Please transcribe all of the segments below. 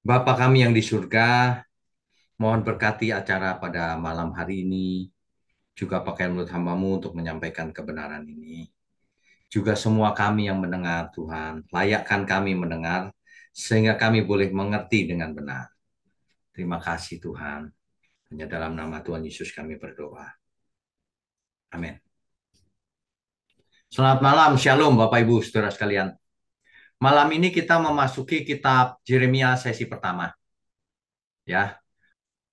Bapa kami yang di surga, mohon berkati acara pada malam hari ini, juga pakai mulut hambamu untuk menyampaikan kebenaran ini. Juga semua kami yang mendengar Tuhan, layakkan kami mendengar, sehingga kami boleh mengerti dengan benar. Terima kasih Tuhan. Hanya dalam nama Tuhan Yesus kami berdoa. Amin. Selamat malam, Shalom Bapak Ibu, saudara sekalian. Malam ini kita memasuki kitab Yeremia sesi pertama. Ya,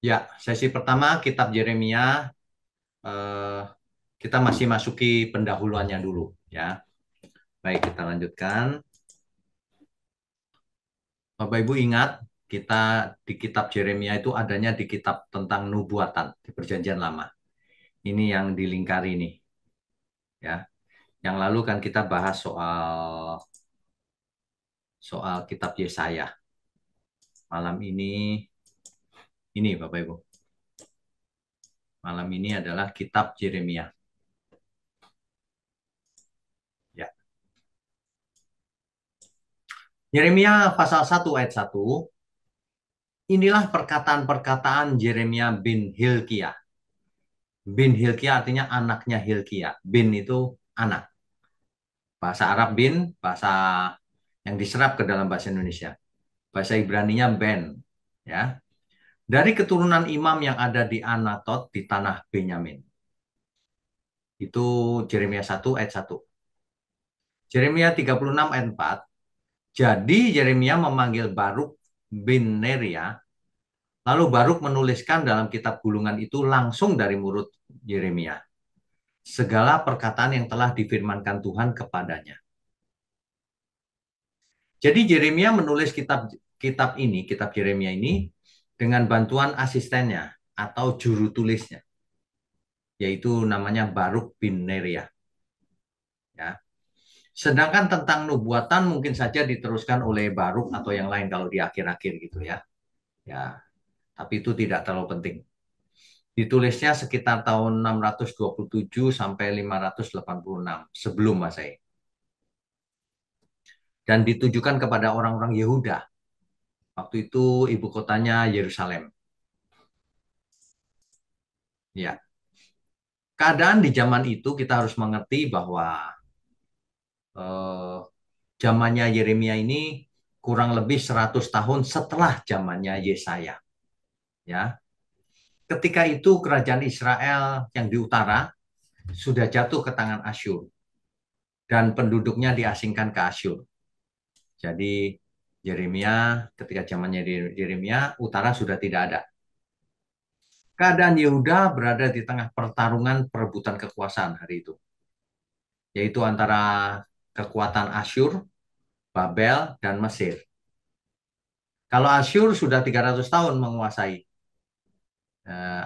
ya, sesi pertama kitab Yeremia eh, kita masih masuki pendahuluannya dulu ya. Baik, kita lanjutkan. Bapak Ibu ingat kita di kitab Yeremia itu adanya di kitab tentang nubuatan di Perjanjian Lama. Ini yang dilingkari nih ya. Yang lalu kan kita bahas soal soal kitab Yesaya. Malam ini Bapak Ibu. Malam ini adalah kitab Yeremia. Ya. Yeremia pasal 1 ayat 1. Inilah perkataan-perkataan Yeremia bin Hilkiah. Bin Hilkiah artinya anaknya Hilkiah. Bin itu anak. Bahasa Arab bin, bahasa yang diserap ke dalam bahasa Indonesia. Bahasa Ibraninya Ben. Ya. Dari keturunan imam yang ada di Anatot di tanah Benyamin. Itu Yeremia 1 ayat 1. Yeremia 36 ayat 4. Jadi Yeremia memanggil Baruk bin Neria. Lalu Baruk menuliskan dalam kitab gulungan itu langsung dari mulut Yeremia segala perkataan yang telah difirmankan Tuhan kepadanya. Jadi Yeremia menulis kitab ini, kitab Yeremia ini dengan bantuan asistennya atau juru tulisnya, yaitu namanya Baruk bin Neria. Ya. Sedangkan tentang nubuatan mungkin saja diteruskan oleh Baruk atau yang lain kalau di akhir-akhir gitu ya. Ya, tapi itu tidak terlalu penting. Ditulisnya sekitar tahun 627 sampai 586 sebelum Masehi. Dan ditujukan kepada orang-orang Yehuda. Waktu itu ibu kotanya Yerusalem. Ya, keadaan di zaman itu kita harus mengerti bahwa eh, zamannya Yeremia ini kurang lebih 100 tahun setelah zamannya Yesaya. Ya, ketika itu kerajaan Israel yang di utara sudah jatuh ke tangan Asyur dan penduduknya diasingkan ke Asyur. Jadi Yeremia ketika zamannya Yeremia utara sudah tidak ada. Keadaan Yehuda berada di tengah pertarungan perebutan kekuasaan hari itu, yaitu antara kekuatan Asyur, Babel, dan Mesir. Kalau Asyur sudah 300 tahun menguasai,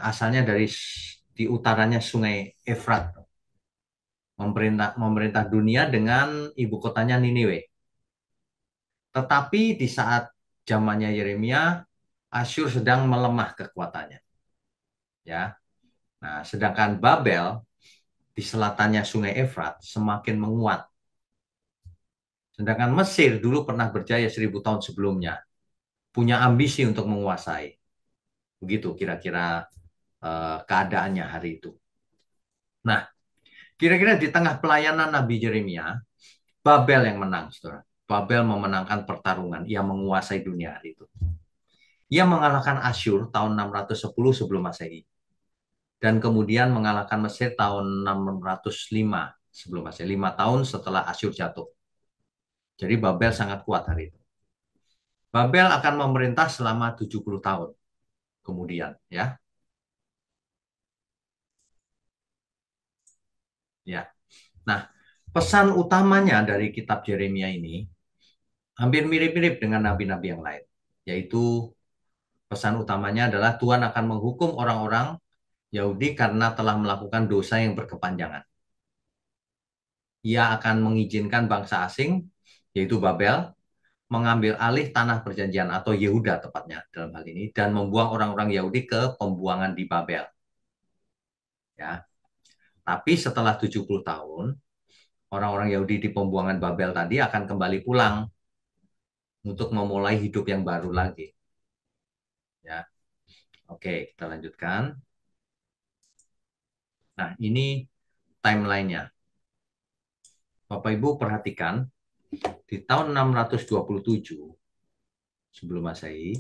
asalnya dari di utaranya Sungai Efrat, memerintah dunia dengan ibu kotanya Niniwe. Tetapi di saat zamannya Yeremia, Asyur sedang melemah kekuatannya. Ya, nah sedangkan Babel di selatannya Sungai Efrat semakin menguat. Sedangkan Mesir dulu pernah berjaya 1000 tahun sebelumnya, punya ambisi untuk menguasai. Begitu kira-kira keadaannya hari itu. Nah, kira-kira di tengah pelayanan Nabi Yeremia, Babel yang menang, saudara. Babel memenangkan pertarungan, ia menguasai dunia hari itu. Ia mengalahkan Asyur tahun 610 sebelum Masehi. Dan kemudian mengalahkan Mesir tahun 605 sebelum Masehi. 5 tahun setelah Asyur jatuh. Jadi Babel sangat kuat hari itu. Babel akan memerintah selama 70 tahun kemudian. Ya, ya. Nah, pesan utamanya dari kitab Yeremia ini hampir mirip-mirip dengan nabi-nabi yang lain. Yaitu pesan utamanya adalah Tuhan akan menghukum orang-orang Yahudi karena telah melakukan dosa yang berkepanjangan. Ia akan mengizinkan bangsa asing, yaitu Babel, mengambil alih tanah perjanjian atau Yehuda tepatnya dalam hal ini, dan membuang orang-orang Yahudi ke pembuangan di Babel. Ya. Tapi setelah 70 tahun, orang-orang Yahudi di pembuangan Babel tadi akan kembali pulang untuk memulai hidup yang baru lagi. Oke, kita lanjutkan. Nah, ini timelinenya. Bapak Ibu perhatikan, di tahun 627 sebelum Masehi,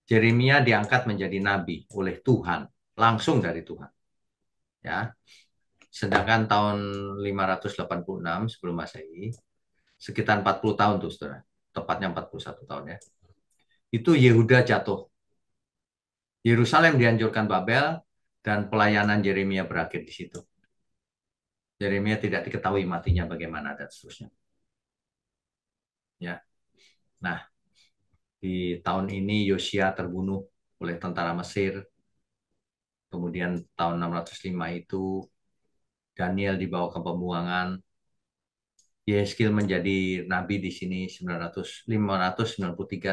Yeremia diangkat menjadi nabi oleh Tuhan, langsung dari Tuhan. Ya, sedangkan tahun 586 sebelum Masehi, sekitar 40 tahun tuh, Saudara. Tepatnya 41 tahun ya. Itu Yehuda jatuh. Yerusalem dihancurkan Babel dan pelayanan Yeremia berakhir di situ. Yeremia tidak diketahui matinya bagaimana dan seterusnya. Ya. Nah, di tahun ini Yosia terbunuh oleh tentara Mesir. Kemudian tahun 605 itu Daniel dibawa ke pembuangan. Yeskil menjadi nabi di sini 593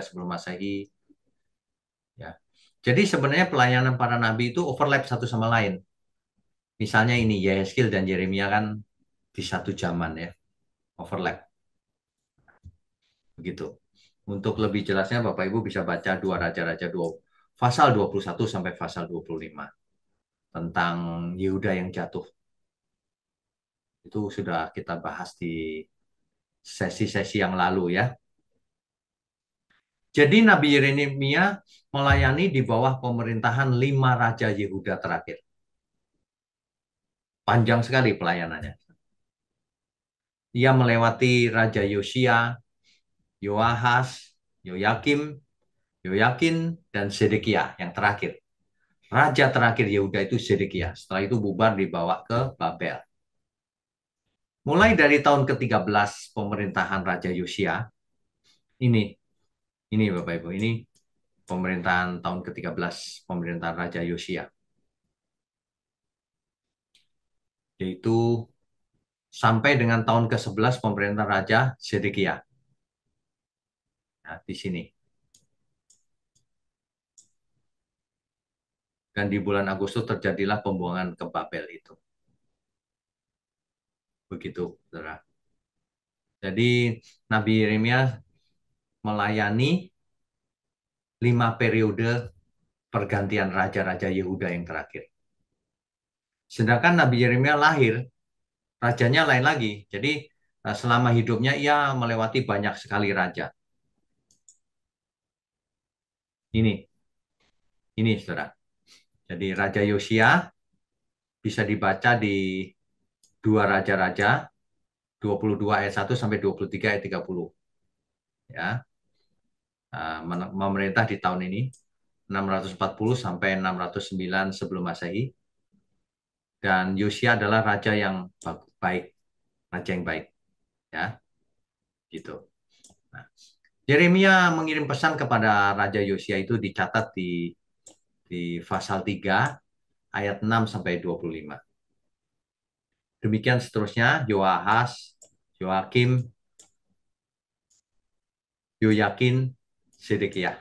sebelum Masehi. Ya. Jadi sebenarnya pelayanan para nabi itu overlap satu sama lain. Misalnya ini Yeskil dan Yeremia kan di satu zaman ya, overlap begitu. Untuk lebih jelasnya Bapak Ibu bisa baca dua Raja-Raja 2 pasal 21 sampai pasal 25 tentang Yehuda yang jatuh. Itu sudah kita bahas di sesi-sesi yang lalu ya. Jadi Nabi Yeremia melayani di bawah pemerintahan 5 raja Yehuda terakhir. Panjang sekali pelayanannya. Ia melewati Raja Yosia, Yoahas, Yoyakim, Yoyakin, dan Sedekia yang terakhir. Raja terakhir Yehuda itu Sedekia. Setelah itu bubar dibawa ke Babel. Mulai dari tahun ke-13 pemerintahan Raja Yosia, ini Bapak Ibu, ini pemerintahan tahun ke-13 pemerintahan Raja Yosia. Yaitu sampai dengan tahun ke-11 pemerintahan Raja Sedekia. Nah, di sini. Dan di bulan Agustus terjadilah pembuangan ke Babel itu. Begitu, saudara. Jadi Nabi Yeremia melayani 5 periode pergantian raja-raja Yehuda yang terakhir. Sedangkan Nabi Yeremia lahir, rajanya lain lagi. Jadi selama hidupnya ia melewati banyak sekali raja. Ini saudara. Jadi Raja Yosia bisa dibaca di dua raja-raja 22 ayat 1 sampai 23 ayat 30. Ya, memerintah di tahun ini 640 sampai 609 sebelum Masehi. Dan Yosia adalah raja yang baik, raja yang baik, ya, gitu. Nah, Yeremia mengirim pesan kepada Raja Yosia itu dicatat di pasal 3 ayat 6 sampai 25. Demikian seterusnya Yoahas, Yoakim, Yoyakin, Sedekiah.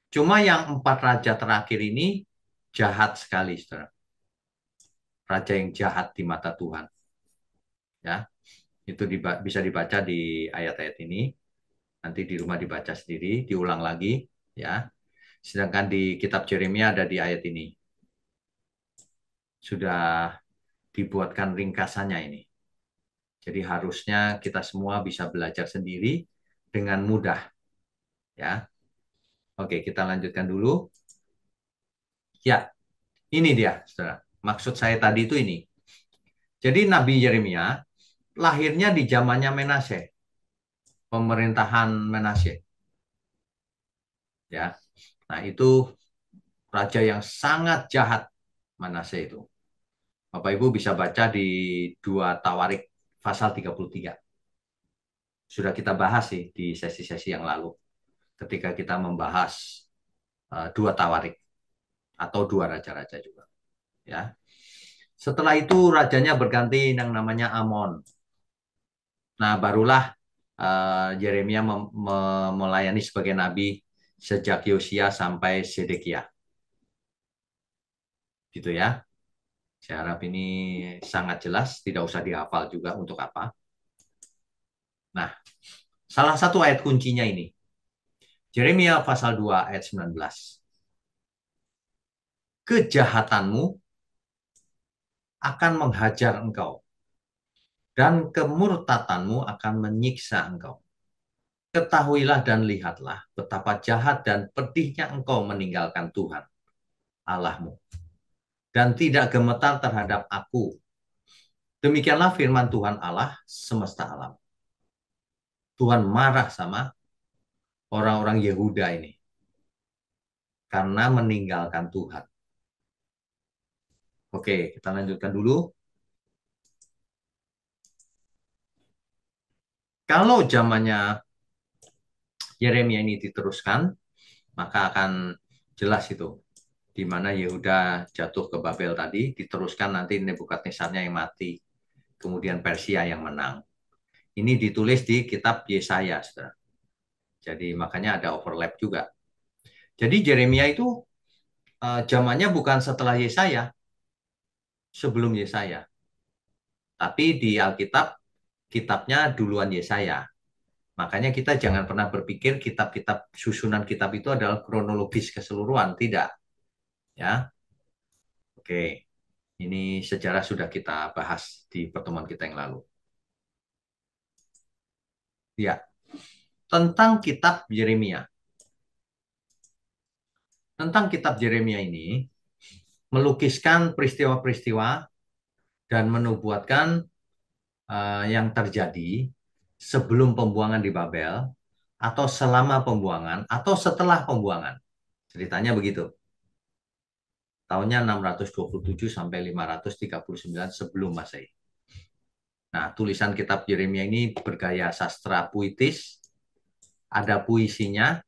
Cuma yang 4 raja terakhir ini jahat sekali, saudara. Raja yang jahat di mata Tuhan. Ya, itu bisa dibaca di ayat-ayat ini. Nanti di rumah dibaca sendiri, diulang lagi. Ya, sedangkan di kitab Yeremia ada di ayat ini. Sudah dibuatkan ringkasannya ini. Jadi harusnya kita semua bisa belajar sendiri dengan mudah. Ya, oke kita lanjutkan dulu. Ya, ini dia, saudara. Maksud saya tadi itu ini. Jadi Nabi Yeremia lahirnya di zamannya Menashe, pemerintahan Menashe. Ya, nah itu raja yang sangat jahat Manasye itu. Bapak Ibu bisa baca di 2 Tawarik pasal 33. Sudah kita bahas sih di sesi-sesi yang lalu ketika kita membahas 2 Tawarik atau 2 raja-raja juga. Ya. Setelah itu rajanya berganti yang namanya Amon. Nah, barulah Yeremia melayani sebagai nabi sejak Yosia sampai Sedekia. Gitu ya. Saya harap ini sangat jelas, tidak usah dihafal juga untuk apa. Nah, salah satu ayat kuncinya ini. Yeremia pasal 2 ayat 19. kejahatanmu akan menghajar engkau, dan kemurtatanmu akan menyiksa engkau. Ketahuilah dan lihatlah betapa jahat dan pedihnya engkau meninggalkan Tuhan Allahmu, dan tidak gemetar terhadap aku. Demikianlah firman Tuhan Allah semesta alam. Tuhan marah sama orang-orang Yehuda ini karena meninggalkan Tuhan. Oke, kita lanjutkan dulu. Kalau zamannya Yeremia ini diteruskan, maka akan jelas itu di mana Yehuda jatuh ke Babel tadi, diteruskan nanti Nebukadnezarnya yang mati, kemudian Persia yang menang. Ini ditulis di kitab Yesaya, saudara. Jadi makanya ada overlap juga. Jadi Yeremia itu zamannya bukan setelah Yesaya, sebelum Yesaya. Tapi di Alkitab, kitabnya duluan Yesaya. Makanya kita jangan pernah berpikir kitab-kitab susunan kitab itu adalah kronologis keseluruhan, tidak. Ya, oke. Ini sejarah sudah kita bahas di pertemuan kita yang lalu. Ya, tentang kitab Yeremia. Tentang kitab Yeremia ini melukiskan peristiwa-peristiwa dan menubuatkan yang terjadi sebelum pembuangan di Babel, atau selama pembuangan, atau setelah pembuangan. Ceritanya begitu. Tahunnya 627 sampai 539 sebelum Masehi. Nah, tulisan kitab Yeremia ini bergaya sastra puitis, ada puisinya,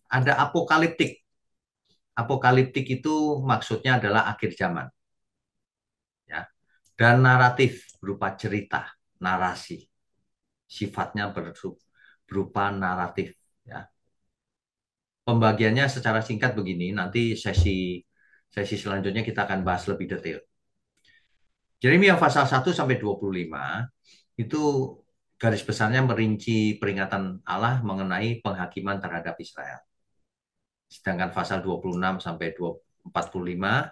ada apokaliptik. Apokaliptik itu maksudnya adalah akhir zaman. Ya. Dan naratif berupa cerita, narasi. Sifatnya berupa naratif. Ya. Pembagiannya secara singkat begini, nanti sesi selanjutnya kita akan bahas lebih detail. Yeremia pasal 1 sampai 25 itu garis besarnya merinci peringatan Allah mengenai penghakiman terhadap Israel. Sedangkan pasal 26 sampai 45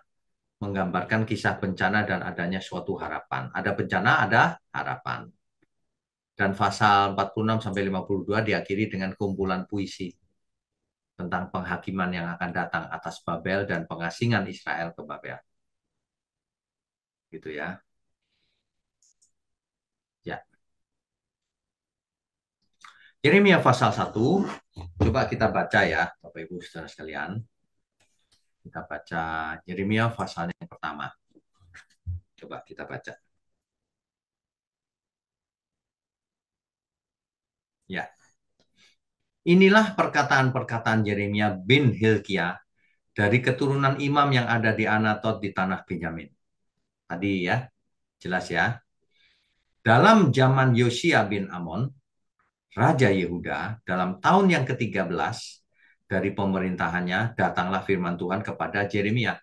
menggambarkan kisah bencana dan adanya suatu harapan. Ada bencana, ada harapan. Dan pasal 46 sampai 52 diakhiri dengan kumpulan puisi tentang penghakiman yang akan datang atas Babel dan pengasingan Israel ke Babel. Gitu ya. Ya. Yeremia pasal 1, coba kita baca ya, Bapak Ibu Saudara sekalian. Kita baca Yeremia pasal yang pertama. Coba kita baca. Ya. Inilah perkataan-perkataan Yeremia bin Hilkiah dari keturunan imam yang ada di Anatot di tanah Benyamin. Tadi ya, jelas ya. Dalam zaman Yosia bin Amon, Raja Yehuda, dalam tahun yang ke-13 dari pemerintahannya, datanglah firman Tuhan kepada Yeremia.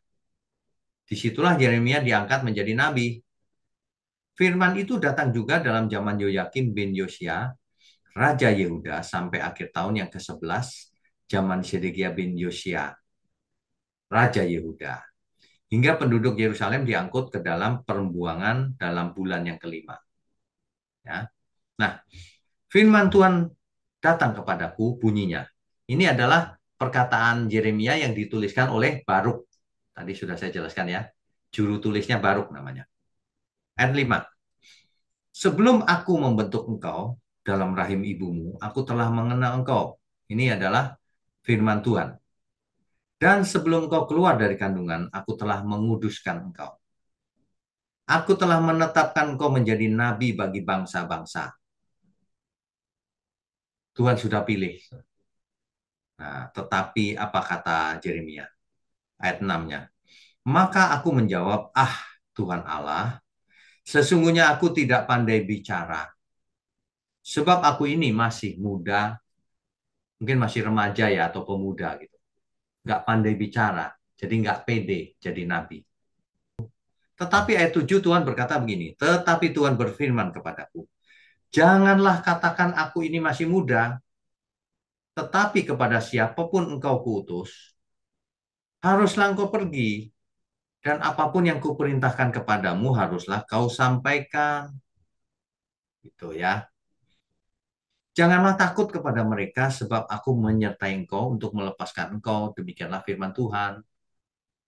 Disitulah Yeremia diangkat menjadi nabi. Firman itu datang juga dalam zaman Yoyakim bin Yosia, Raja Yehuda, sampai akhir tahun yang ke-11, zaman Sedekia bin Yosia, Raja Yehuda. Hingga penduduk Yerusalem diangkut ke dalam perbuangan dalam bulan yang kelima. Ya. Nah, firman Tuhan datang kepadaku bunyinya. Ini adalah perkataan Yeremia yang dituliskan oleh Baruk. Tadi sudah saya jelaskan ya. Juru tulisnya Baruk namanya. Ayat 5. Sebelum aku membentuk engkau dalam rahim ibumu, aku telah mengenal engkau. Ini adalah firman Tuhan. Dan sebelum engkau keluar dari kandungan, aku telah menguduskan engkau. Aku telah menetapkan engkau menjadi nabi bagi bangsa-bangsa. Tuhan sudah pilih. Nah, tetapi apa kata Yeremia? Ayat 6-nya. Maka aku menjawab, Tuhan Allah, sesungguhnya aku tidak pandai bicara. Sebab aku ini masih muda, mungkin masih remaja ya atau pemuda gitu. Nggak pandai bicara, jadi nggak pede jadi nabi. Tetapi ayat 7 Tuhan berkata begini, tetapi Tuhan berfirman kepadaku, janganlah katakan aku ini masih muda, tetapi kepada siapapun engkau kuutus, haruslah engkau pergi Dan apapun yang kuperintahkan kepadamu haruslah kau sampaikan. Gitu ya. Janganlah takut kepada mereka sebab aku menyertai engkau untuk melepaskan engkau. Demikianlah firman Tuhan.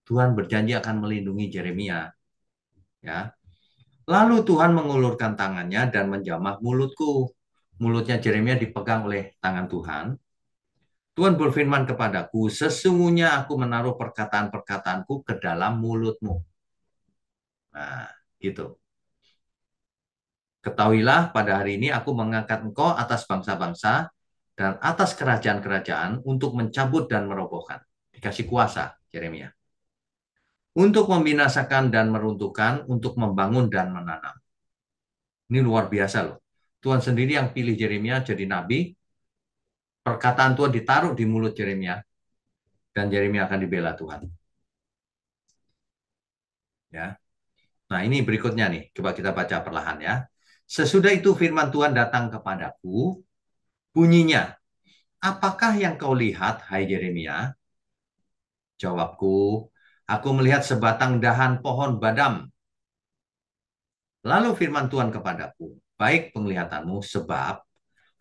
Tuhan berjanji akan melindungi Yeremia. Ya. Lalu Tuhan mengulurkan tangannya dan menjamah mulutku. Mulutnya Yeremia dipegang oleh tangan Tuhan. Tuhan berfirman kepadaku, sesungguhnya aku menaruh perkataan-perkataanku ke dalam mulutmu. Nah, gitu. Ketahuilah pada hari ini aku mengangkat engkau atas bangsa-bangsa dan atas kerajaan-kerajaan untuk mencabut dan merobohkan. Dikasih kuasa, Yeremia. Untuk membinasakan dan meruntuhkan, untuk membangun dan menanam. Ini luar biasa loh. Tuhan sendiri yang pilih Yeremia jadi nabi, perkataan Tuhan ditaruh di mulut Yeremia, dan Yeremia akan dibela Tuhan. Ya. Nah, ini berikutnya nih. Coba kita baca perlahan ya. Sesudah itu firman Tuhan datang kepadaku, bunyinya, apakah yang kau lihat, hai Yeremia? Jawabku, aku melihat sebatang dahan pohon badam. Lalu firman Tuhan kepadaku, baik penglihatanmu sebab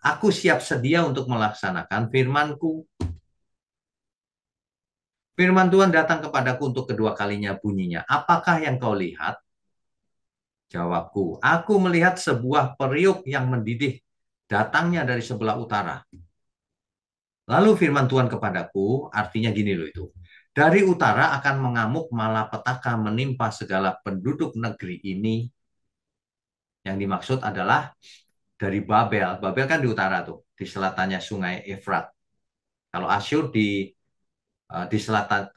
aku siap sedia untuk melaksanakan firmanku. Firman Tuhan datang kepadaku untuk kedua kalinya bunyinya. Apakah yang kau lihat? Jawabku, aku melihat sebuah periuk yang mendidih datangnya dari sebelah utara. Lalu firman Tuhan kepadaku, artinya gini loh itu. Dari utara akan mengamuk malapetaka menimpa segala penduduk negeri ini. Yang dimaksud adalah dari Babel. Babel kan di utara tuh, di selatannya Sungai Efrat. Kalau Asyur di selatan,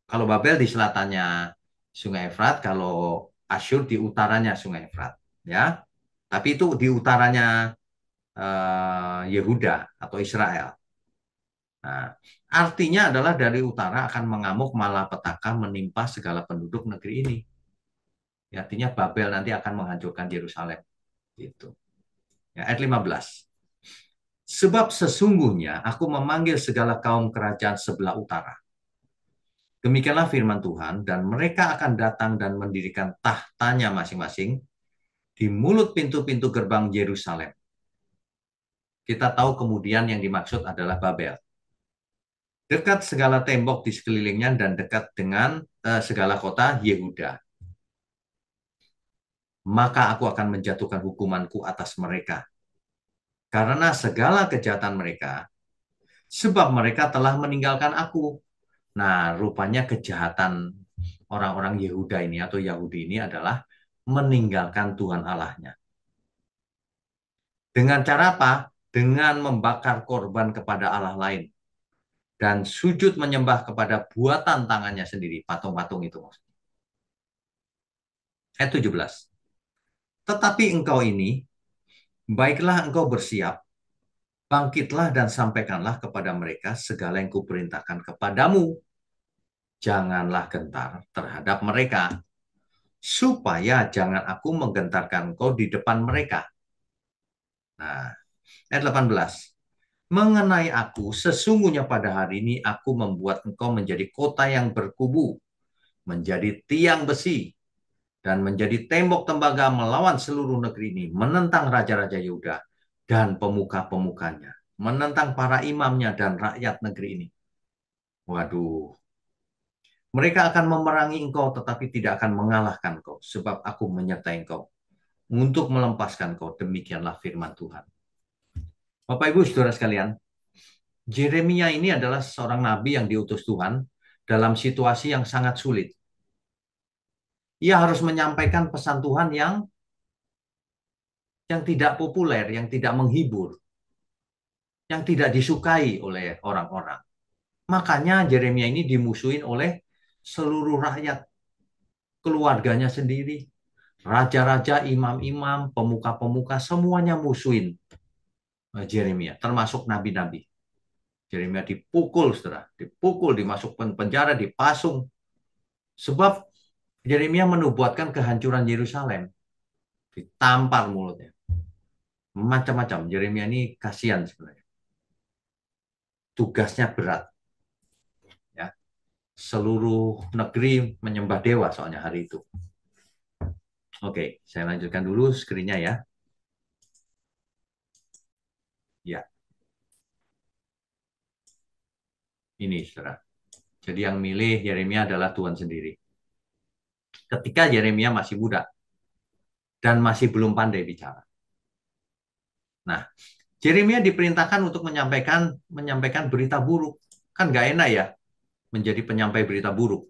kalau Babel di selatannya Sungai Efrat, kalau Asyur di utaranya Sungai Efrat, ya. Tapi itu di utaranya Yehuda atau Israel. Nah, artinya adalah dari utara akan mengamuk malapetaka menimpa segala penduduk negeri ini. Ya, artinya Babel nanti akan menghancurkan Yerusalem. Gitu. Ya, ayat 15. Sebab sesungguhnya aku memanggil segala kaum kerajaan sebelah utara. Demikianlah firman Tuhan, dan mereka akan datang dan mendirikan tahtanya masing-masing di mulut pintu-pintu gerbang Yerusalem. Kita tahu kemudian yang dimaksud adalah Babel. Dekat segala tembok di sekelilingnya dan dekat dengan segala kota Yehuda. Maka aku akan menjatuhkan hukumanku atas mereka. Karena segala kejahatan mereka, sebab mereka telah meninggalkan aku. Nah, rupanya kejahatan orang-orang Yehuda ini atau Yahudi ini adalah meninggalkan Tuhan Allahnya. Dengan cara apa? Dengan membakar korban kepada Allah lain. Dan sujud menyembah kepada buatan tangannya sendiri, patung-patung itu. Ayat 17. Tetapi engkau ini, baiklah engkau bersiap, bangkitlah dan sampaikanlah kepada mereka segala yang kuperintahkan kepadamu. Janganlah gentar terhadap mereka, supaya jangan aku menggentarkan engkau di depan mereka. Nah, ayat 18. Mengenai aku, sesungguhnya pada hari ini aku membuat engkau menjadi kota yang berkubu, menjadi tiang besi, dan menjadi tembok tembaga melawan seluruh negeri ini, menentang raja-raja Yehuda dan pemuka-pemukanya, menentang para imamnya dan rakyat negeri ini. Waduh, mereka akan memerangi engkau tetapi tidak akan mengalahkan engkau, sebab aku menyertai engkau untuk melepaskan engkau. Demikianlah firman Tuhan. Bapak Ibu Saudara sekalian, Yeremia ini adalah seorang nabi yang diutus Tuhan dalam situasi yang sangat sulit. Ia harus menyampaikan pesan Tuhan yang tidak populer, yang tidak menghibur, yang tidak disukai oleh orang-orang. Makanya Yeremia ini dimusuhin oleh seluruh rakyat, keluarganya sendiri, raja-raja, imam-imam, pemuka-pemuka, semuanya musuhin Yeremia, termasuk nabi-nabi. Yeremia dipukul, saudara, dipukul, dimasukkan penjara, dipasung. Sebab Yeremia menubuatkan kehancuran Yerusalem, ditampar mulutnya. Macam-macam. Yeremia ini kasihan sebenarnya. Tugasnya berat. Ya. seluruh negeri menyembah dewa soalnya hari itu. Oke, saya lanjutkan dulu screen-nya ya. Ya, ini saudara. Jadi yang milih Yeremia adalah Tuhan sendiri. Ketika Yeremia masih muda dan masih belum pandai bicara. Nah, Yeremia diperintahkan untuk menyampaikan menyampaikan berita buruk. Kan nggak enak ya menjadi penyampai berita buruk,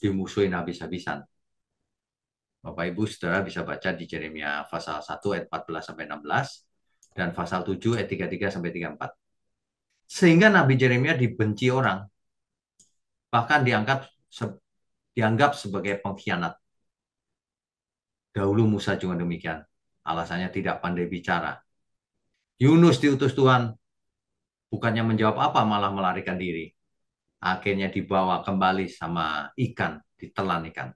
dimusuhin habis-habisan. Bapak Ibu Saudara bisa baca di Yeremia pasal 1 ayat 14 sampai 16 dan pasal 7 ayat 33 sampai 34. Sehingga Nabi Yeremia dibenci orang, bahkan dianggap sebagai pengkhianat. Dahulu Musa juga demikian. Alasannya tidak pandai bicara. Yunus diutus Tuhan, bukannya menjawab apa malah melarikan diri. Akhirnya dibawa kembali sama ikan, ditelan ikan.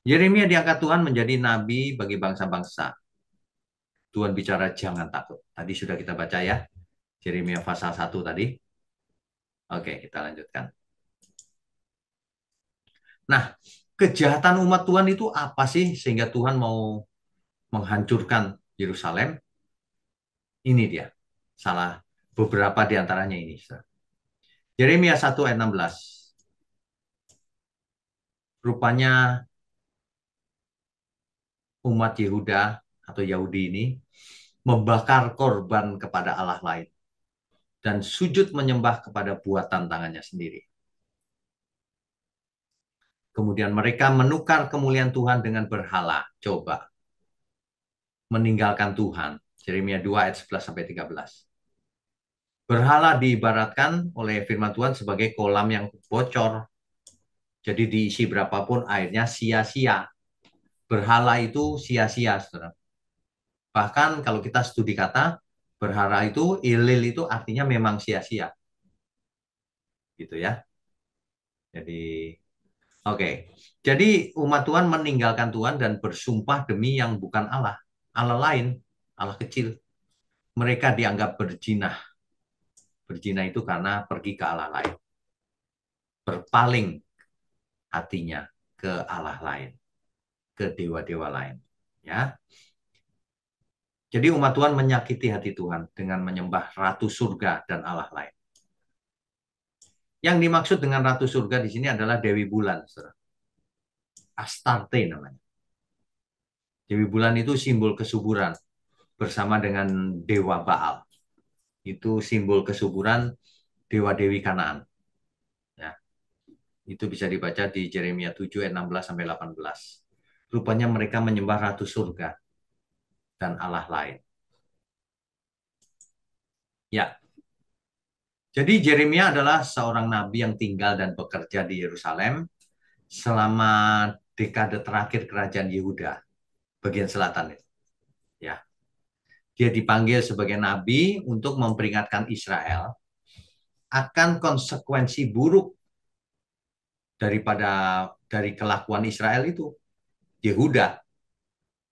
Yeremia diangkat Tuhan menjadi nabi bagi bangsa-bangsa. Tuhan bicara jangan takut. Tadi sudah kita baca ya. Yeremia pasal 1 tadi. Oke, kita lanjutkan. Nah, kejahatan umat Tuhan itu apa sih sehingga Tuhan mau menghancurkan Yerusalem? Ini dia. Salah beberapa di antaranya ini. Yeremia 1 ayat 16. Rupanya umat Yehuda atau Yahudi ini membakar korban kepada Allah lain dan sujud menyembah kepada buatan tangannya sendiri. Kemudian mereka menukar kemuliaan Tuhan dengan berhala. Coba meninggalkan Tuhan. Yeremia 2 ayat 11 sampai 13. Berhala diibaratkan oleh firman Tuhan sebagai kolam yang bocor. Jadi diisi berapapun airnya sia-sia. Berhala itu sia-sia, saudara. Bahkan kalau kita studi kata, berhala itu, ilil itu artinya memang sia-sia. Gitu ya. Jadi, oke. Jadi umat Tuhan meninggalkan Tuhan dan bersumpah demi yang bukan Allah. Allah lain, Allah kecil. Mereka dianggap berjinah. Berjinah itu karena pergi ke Allah lain. Berpaling hatinya ke Allah lain, ke dewa-dewa lain. Ya. Jadi umat Tuhan menyakiti hati Tuhan dengan menyembah Ratu Surga dan Allah lain. Yang dimaksud dengan Ratu Surga di sini adalah Dewi Bulan, saudara. Astarte namanya. Dewi Bulan itu simbol kesuburan bersama dengan Dewa Baal. Itu simbol kesuburan dewa-dewi Kanaan. Ya, itu bisa dibaca di Yeremia 7 ayat 16 sampai 18. Rupanya mereka menyembah Ratu Surga dan Allah lain. Ya, jadi Yeremia adalah seorang nabi yang tinggal dan bekerja di Yerusalem selama dekade terakhir kerajaan Yehuda bagian selatan. Ya, dia dipanggil sebagai nabi untuk memperingatkan Israel akan konsekuensi buruk dari kelakuan Israel itu. Yehuda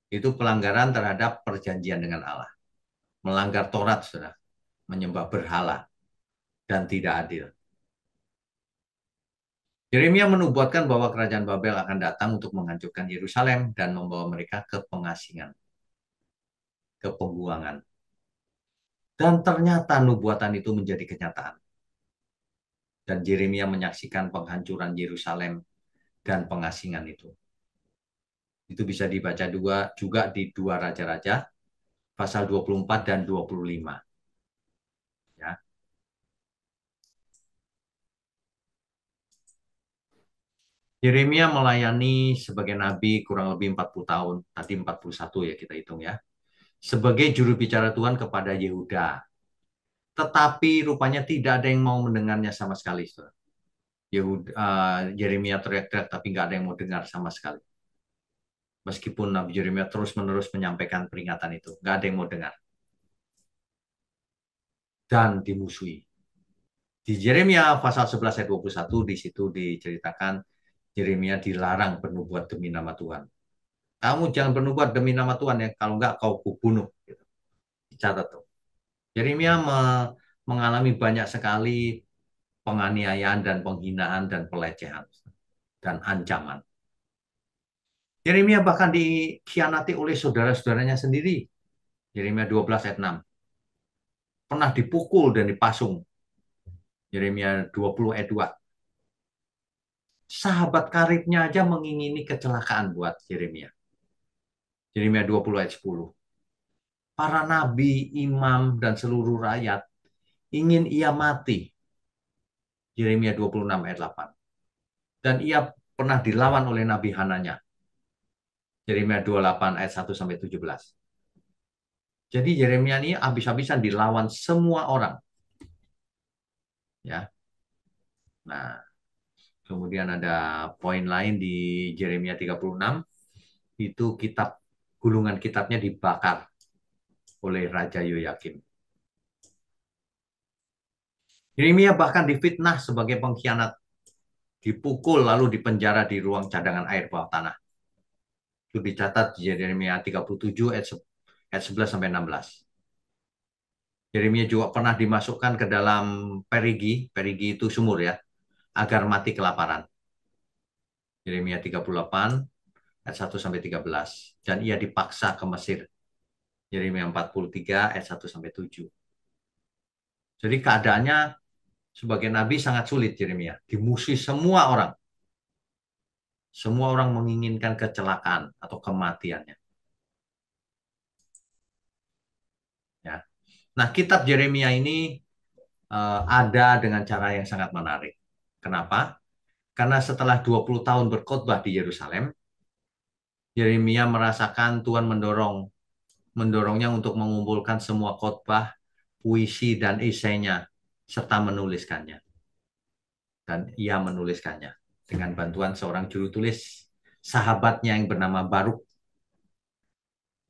itu pelanggaran terhadap perjanjian dengan Allah, melanggar Taurat, sudah menyembah berhala dan tidak adil. Yeremia menubuatkan bahwa kerajaan Babel akan datang untuk menghancurkan Yerusalem dan membawa mereka ke pengasingan, ke pembuangan. Dan ternyata nubuatan itu menjadi kenyataan. Dan Yeremia menyaksikan penghancuran Yerusalem dan pengasingan itu. Itu bisa dibaca juga di dua Raja-Raja, pasal 24 dan 25. Ya. Yeremia melayani sebagai nabi kurang lebih 40 tahun. Tadi 41 ya kita hitung ya. Sebagai juru bicara Tuhan kepada Yehuda. Tetapi rupanya tidak ada yang mau mendengarnya sama sekali. Yeremia teriak-teriak tapi nggak ada yang mau dengar sama sekali. Meskipun Nabi Yeremia terus-menerus menyampaikan peringatan itu. Nggak ada yang mau dengar. Dan dimusuhi. Di Yeremia pasal 11 ayat 21 di situ diceritakan Yeremia dilarang bernubuat demi nama Tuhan. Kamu jangan bernubuat demi nama Tuhan ya, kalau enggak kau kubunuh. Gitu. Dicatat tuh. Yeremia mengalami banyak sekali penganiayaan dan penghinaan dan pelecehan dan ancaman. Yeremia bahkan dikhianati oleh saudara-saudaranya sendiri. Yeremia 12 ayat 6. Pernah dipukul dan dipasung. Yeremia 20 ayat 2. Sahabat karibnya aja mengingini kecelakaan buat Yeremia. Yeremia 20 ayat 10. Para nabi, imam, dan seluruh rakyat ingin ia mati. Yeremia 26 ayat 8. Dan ia pernah dilawan oleh Nabi Hananya. Yeremia 28 ayat 1 sampai 17. Jadi Yeremia ini habis-habisan dilawan semua orang. Ya. Nah, kemudian ada poin lain di Yeremia 36, itu gulungan kitabnya dibakar oleh Raja Yoyakim. Yeremia bahkan difitnah sebagai pengkhianat, dipukul lalu dipenjara di ruang cadangan air bawah tanah. Itu dicatat di Yeremia 37 ayat 11 sampai 16. Yeremia juga pernah dimasukkan ke dalam perigi, perigi itu sumur ya, agar mati kelaparan. Yeremia 38 ayat 1 sampai 13. Dan ia dipaksa ke Mesir. Yeremia 43 ayat 1 sampai 7. Jadi keadaannya sebagai nabi sangat sulit Yeremia, dimusuhi semua orang. Semua orang menginginkan kecelakaan atau kematiannya. Ya. Nah, kitab Yeremia ini ada dengan cara yang sangat menarik. Kenapa? Karena setelah 20 tahun berkhotbah di Yerusalem, Yeremia merasakan Tuhan mendorongnya untuk mengumpulkan semua khotbah, puisi, dan esainya, serta menuliskannya. Dan ia menuliskannya dengan bantuan seorang juru tulis, sahabatnya yang bernama Baruk,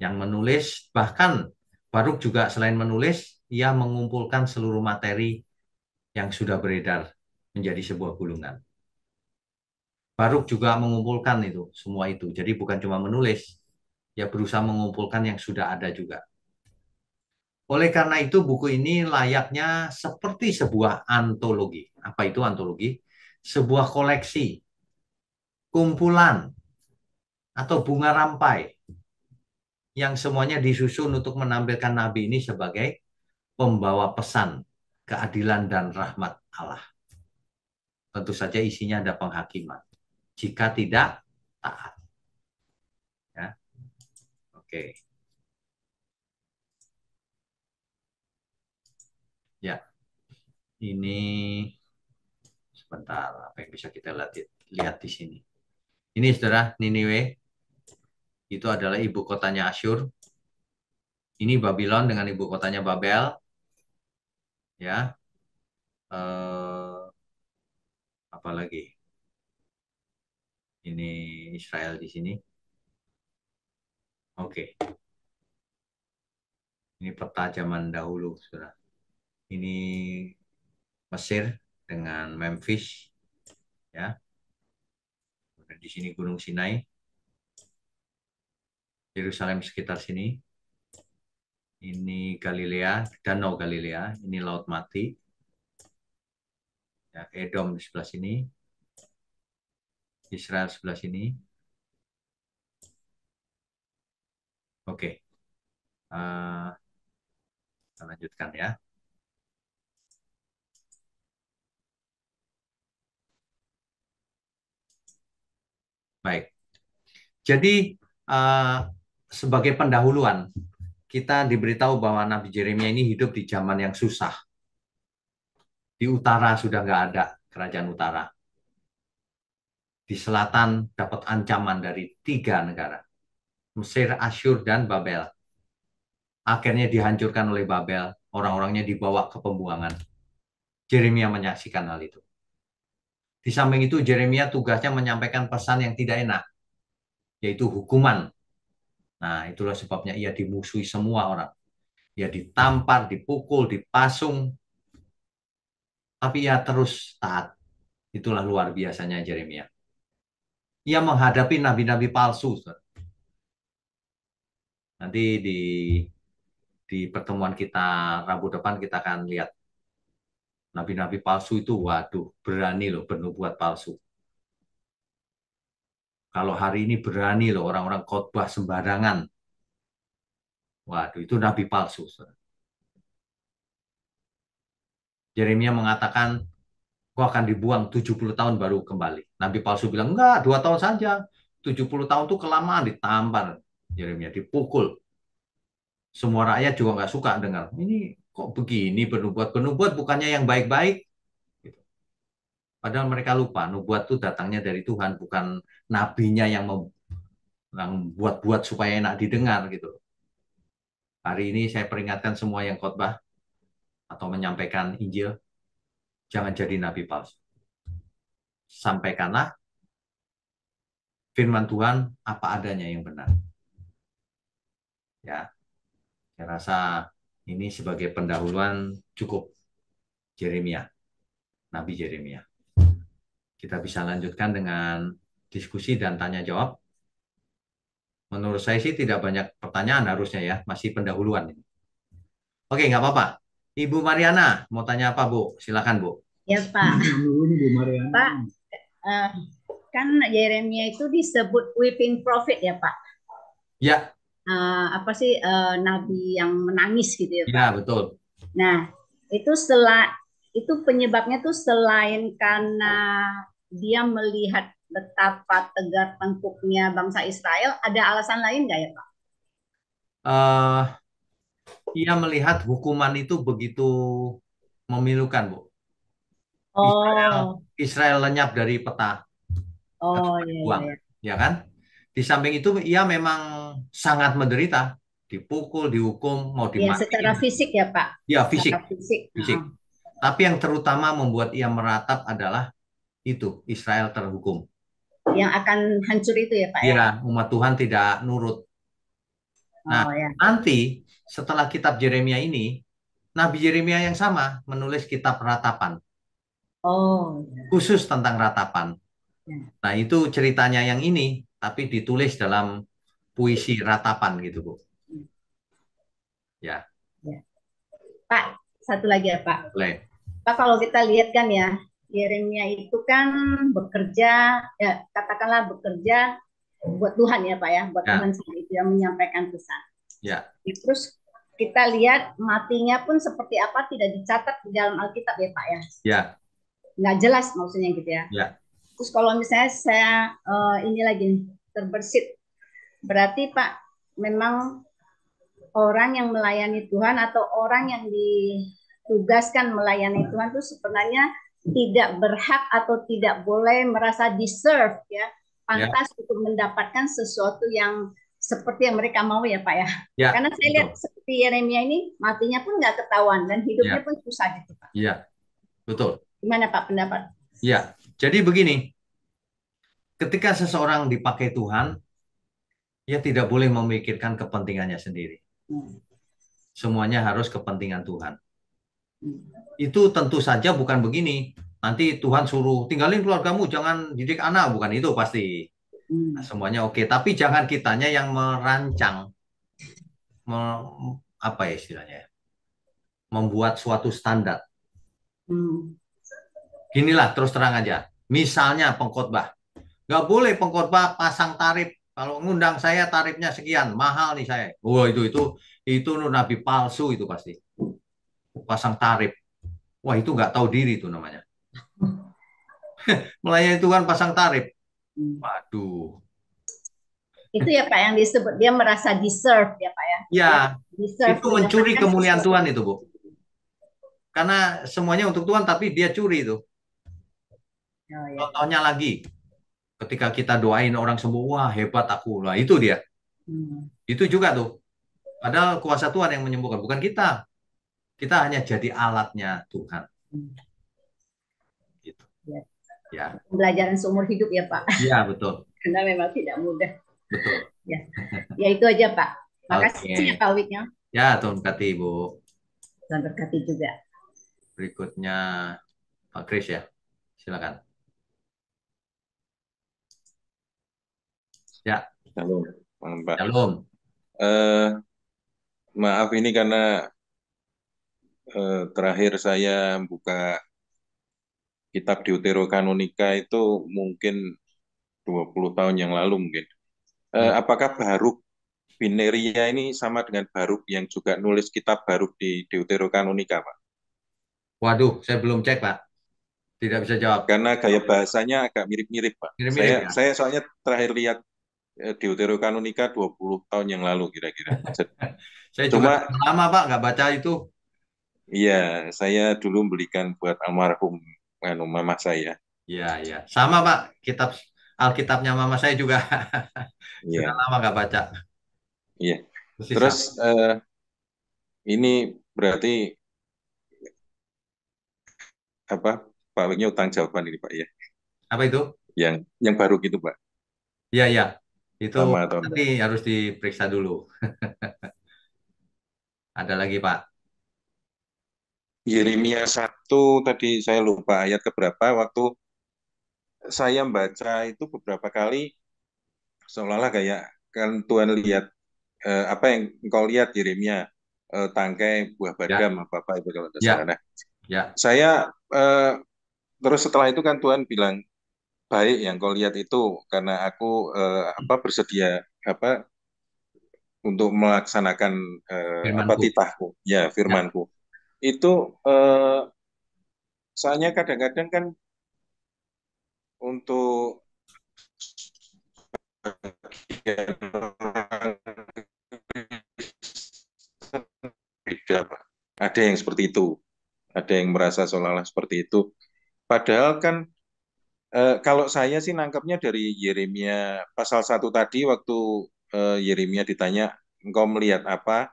yang menulis. Bahkan Baruk juga selain menulis, ia mengumpulkan seluruh materi yang sudah beredar menjadi sebuah gulungan. Baruk juga mengumpulkan itu, semua itu. Jadi bukan cuma menulis, ya berusaha mengumpulkan yang sudah ada juga. Oleh karena itu buku ini layaknya seperti sebuah antologi. Apa itu antologi? Sebuah koleksi, kumpulan, atau bunga rampai yang semuanya disusun untuk menampilkan Nabi ini sebagai pembawa pesan keadilan dan rahmat Allah. Tentu saja isinya ada penghakiman. Jika tidak taat. Ya. Oke. Ya, ini sebentar apa yang bisa kita lihat di sini. Ini saudara, Niniwe itu adalah ibu kotanya Asyur. Ini Babylon dengan ibu kotanya Babel. Ya, apalagi ini Israel di sini. Oke, ini peta zaman dahulu, saudara. Ini Mesir dengan Memphis, ya. Dan di sini Gunung Sinai, Yerusalem sekitar sini. Ini Galilea, Danau Galilea. Ini Laut Mati. Ya, Edom di sebelah sini. Israel sebelah sini. Oke, kita lanjutkan ya. Baik, jadi uh, sebagai pendahuluan, kita diberitahu bahwa Nabi Yeremia ini hidup di zaman yang susah. Di utara sudah nggak ada kerajaan utara. Di selatan dapat ancaman dari 3 negara. Mesir, Asyur, dan Babel. Akhirnya dihancurkan oleh Babel. Orang-orangnya dibawa ke pembuangan. Yeremia menyaksikan hal itu. Di samping itu, Yeremia tugasnya menyampaikan pesan yang tidak enak, yaitu hukuman. Nah, itulah sebabnya ia dimusuhi semua orang. Ia ditampar, dipukul, dipasung, tapi ia terus taat. Itulah luar biasanya Yeremia. Ia menghadapi nabi-nabi palsu. Nanti di pertemuan kita Rabu depan kita akan lihat Nabi-nabi palsu itu, waduh, berani loh bernubuat palsu. Kalau hari ini berani loh orang-orang khotbah sembarangan. Waduh, itu nabi palsu. Yeremia mengatakan, kau akan dibuang 70 tahun baru kembali. Nabi palsu bilang, enggak, 2 tahun saja. 70 tahun itu kelamaan, ditampar. Yeremia dipukul. Semua rakyat juga nggak suka dengar. Ini kok begini bernubuat? Bernubuat bukannya yang baik-baik. Gitu. Padahal mereka lupa, nubuat itu datangnya dari Tuhan, bukan nabinya yang buat-buat supaya enak didengar gitu. Hari ini saya peringatkan semua yang khotbah atau menyampaikan Injil, jangan jadi nabi palsu. Sampaikanlah firman Tuhan apa adanya yang benar. Ya, saya rasa ini sebagai pendahuluan cukup Yeremia, Nabi Yeremia. Kita bisa lanjutkan dengan diskusi dan tanya jawab. Menurut saya sih tidak banyak pertanyaan harusnya ya, masih pendahuluan. Oke, nggak apa-apa. Ibu Mariana, mau tanya apa, Bu? Silakan, Bu. Ya Pak. Pak, eh, kan Yeremia itu disebut weeping prophet ya Pak. Ya, Apa sih nabi yang menangis gitu ya Pak. ya betul. Nah, itu itu penyebabnya tuh selain karena dia melihat betapa tegar tengkuknya bangsa Israel, ada alasan lain nggak ya Pak? Eh, ia melihat hukuman itu begitu memilukan, Bu. Israel, Oh, Israel lenyap dari peta, harus oh iya iya berjuang, iya. ya kan? Di samping itu ia memang sangat menderita, dipukul, dihukum, mau Ya secara dimatiin. fisik ya Pak. Ya, Secara fisik, fisik. fisik. Tapi yang terutama membuat ia meratap adalah itu, Israel terhukum. Yang akan hancur itu ya Pak ya. Ya, umat Tuhan tidak nurut. Nah, Oh ya. nanti setelah kitab Yeremia ini, Nabi Yeremia yang sama menulis kitab ratapan, Oh ya. khusus tentang ratapan. Ya. Nah, itu ceritanya yang ini, tapi ditulis dalam puisi ratapan gitu, Bu. Ya, Ya. Pak, satu lagi ya Pak. boleh. Pak, kalau kita lihat kan ya, Yeremia itu kan bekerja, ya katakanlah bekerja buat Tuhan ya Pak ya, buat Ya, Tuhan sendiri itu yang menyampaikan pesan. ya, Terus kita lihat matinya pun seperti apa tidak dicatat di dalam Alkitab ya Pak ya, ya, nggak jelas maksudnya gitu ya. ya, Terus kalau misalnya saya ini lagi nih, terbersit, berarti Pak memang orang yang melayani Tuhan atau orang yang ditugaskan melayani Tuhan itu sebenarnya tidak berhak atau tidak boleh merasa deserve ya, ya, pantas untuk mendapatkan sesuatu yang seperti yang mereka mau ya Pak ya. ya, Karena saya lihat betul. seperti Yeremia ini matinya pun nggak ketahuan dan hidupnya Ya, pun susah gitu Pak. ya, betul. Gimana Pak pendapat? Ya, jadi begini, ketika seseorang dipakai Tuhan, ia tidak boleh memikirkan kepentingannya sendiri. Hmm. Semuanya harus kepentingan Tuhan. Hmm. Itu tentu saja bukan begini. Nanti Tuhan suruh tinggalin keluargamu, jangan didik anak, bukan itu pasti. Nah, Hmm. semuanya oke, tapi jangan kitanya yang merancang, apa ya istilahnya, ya, membuat suatu standar. Hmm. Ginilah terus terang aja. Misalnya pengkhotbah, nggak boleh pengkhotbah pasang tarif. Kalau ngundang saya tarifnya sekian, mahal nih saya. Oh itu nabi palsu itu pasti. Pasang tarif. Wah itu nggak tahu diri itu namanya. Melayani Tuhan pasang tarif. Hmm. Waduh. Itu ya Pak yang disebut dia merasa deserve ya Pak ya. Ya, Dia deserve itu mencuri mendapatkan kemuliaan sesuatu. Tuhan itu, Bu. Karena semuanya untuk Tuhan, tapi dia curi itu. Oh ya. Contohnya lagi, ketika kita doain orang sembuh, wah hebat aku. Lah itu dia. Hmm. Itu juga tuh. Padahal kuasa Tuhan yang menyembuhkan, bukan kita. Kita hanya jadi alatnya Tuhan. Hmm. Gitu. Ya. Ya, Pembelajaran seumur hidup ya Pak. ya betul, Karena memang tidak mudah. betul. Ya, ya itu aja Pak. Makasih ya Oke. Pak Wiknya. Ya, Tuhan berkati, Bu. Tuhan berkati juga. Berikutnya Pak Kris ya. Silakan. Ya, Halo, Pak. Shalom. Eh, maaf ini karena terakhir saya buka kitab Deuterokanonika itu mungkin 20 tahun yang lalu mungkin. Hmm. Apakah Baruk bin Neria ini sama dengan Baruk yang juga nulis kitab Baruk di Deuterokanonika, Pak? Waduh, saya belum cek, Pak. Tidak bisa jawab. Karena gaya bahasanya agak mirip-mirip, Pak. Mirip-mirip Saya ya. saya soalnya terakhir lihat Deuterokanonika 20 tahun yang lalu kira-kira. Saya juga Cuma lama, Pak, nggak baca itu. iya, saya dulu belikan buat almarhum mama saya. Iya, iya. Sama, Pak. Alkitabnya mama saya juga sudah Iya, lama nggak baca. iya. Persis Terus sama. ini berarti apa? Pak Wiknya utang jawaban ini, Pak, ya. Apa itu? Yang baru gitu, Pak. Iya, iya. Itu Sama atau nanti enggak? harus diperiksa dulu. Ada lagi, Pak. Yeremia 1 tadi saya lupa ayat keberapa waktu saya baca itu beberapa kali seolah-olah kayak kan Tuhan lihat apa yang engkau lihat Yeremia tangkai buah Ya, badam apa itu kalau tidak salah. ya, Nah, ya. saya terus setelah itu kan Tuhan bilang baik yang kau lihat itu karena aku apa bersedia apa untuk melaksanakan apa Firmanku. titahku ya Ya, firmanku itu soalnya kadang-kadang kan untuk bagian orang beda Pak. Ada yang seperti itu, ada yang merasa seolah-olah seperti itu. Padahal kan kalau saya sih nangkapnya dari Yeremia pasal 1 tadi waktu Yeremia ditanya engkau melihat apa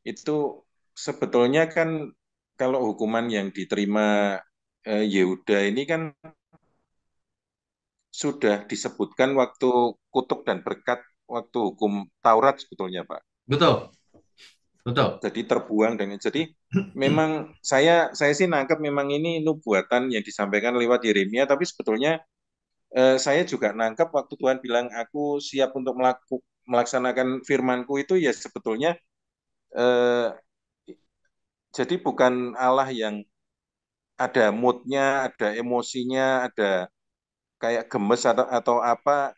itu sebetulnya kan kalau hukuman yang diterima Yehuda ini kan sudah disebutkan waktu kutuk dan berkat waktu hukum Taurat sebetulnya Pak. betul, betul. Jadi terbuang dan jadi memang saya sih nangkep memang ini nubuatan yang disampaikan lewat Yeremia tapi sebetulnya saya juga nangkep waktu Tuhan bilang aku siap untuk melaksanakan firmanku itu ya sebetulnya eh, jadi bukan Allah yang ada moodnya, ada emosinya, ada kayak gemes atau apa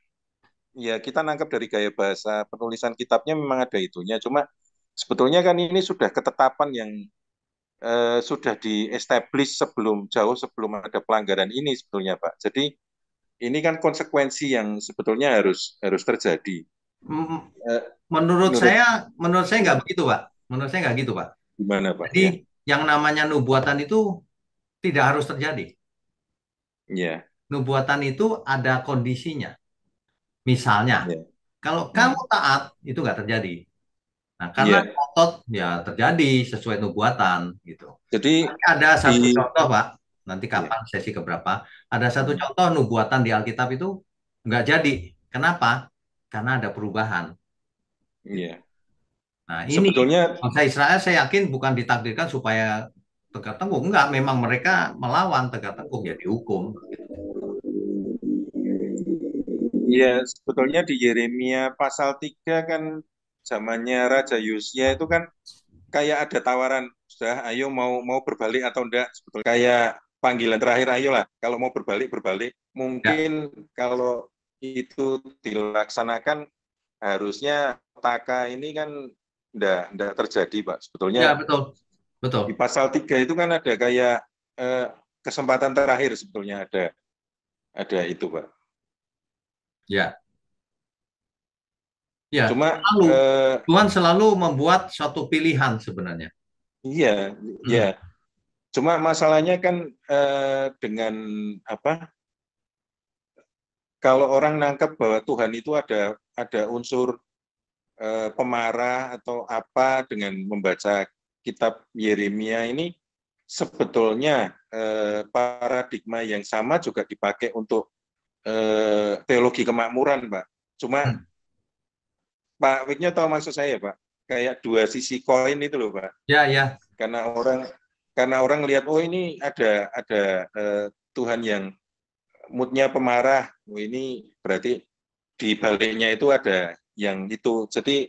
ya kita nangkep dari gaya bahasa penulisan kitabnya memang ada itunya cuma sebetulnya kan ini sudah ketetapan yang sudah di-establish jauh sebelum ada pelanggaran ini sebetulnya Pak. Jadi ini kan konsekuensi yang sebetulnya harus terjadi. M- Eh, Menurut menurut saya nggak ya, begitu, Pak. Menurut saya nggak gitu, Pak. gimana Pak? Jadi Ya, yang namanya nubuatan itu tidak harus terjadi. ya, Nubuatan itu ada kondisinya. Misalnya, ya, kalau kamu hmm, taat, itu nggak terjadi. Nah, karena ya. otot ya terjadi sesuai nubuatan gitu. Jadi Ada di satu contoh, Pak. Nanti ya, kapan sesi keberapa? Ada satu hmm, contoh nubuatan di Alkitab itu nggak jadi. Kenapa? Karena ada perubahan. Gitu. ya. Nah, ini Sebetulnya bangsa Israel saya yakin bukan ditakdirkan supaya Tegak Tenggung. Enggak, memang mereka melawan Tegak Tenggung ya dihukum. ya sebetulnya di Yeremia pasal 3 kan zamannya Raja Yosia itu kan kayak ada tawaran sudah ayo mau mau berbalik atau enggak sebetulnya kayak panggilan terakhir ayo lah kalau mau berbalik Ya, mungkin kalau itu dilaksanakan harusnya taka ini kan enggak terjadi Pak sebetulnya ya betul, di betul. pasal 3 itu kan ada kayak eh, kesempatan terakhir sebetulnya ada itu Pak Ya, ya. cuma Lalu eh, Tuhan selalu membuat suatu pilihan sebenarnya. iya ya Hmm, cuma masalahnya kan dengan apa kalau orang nangkep bahwa Tuhan itu ada unsur pemarah atau apa dengan membaca kitab Yeremia ini sebetulnya paradigma yang sama juga dipakai untuk teologi kemakmuran, Pak. Cuma hmm. Pak Wiknya tahu maksud saya, Pak. Kayak dua sisi koin itu loh, Pak. Ya, ya, Karena orang karena orang lihat oh ini ada Tuhan yang moodnya pemarah, oh, ini berarti di baliknya itu ada yang itu. Jadi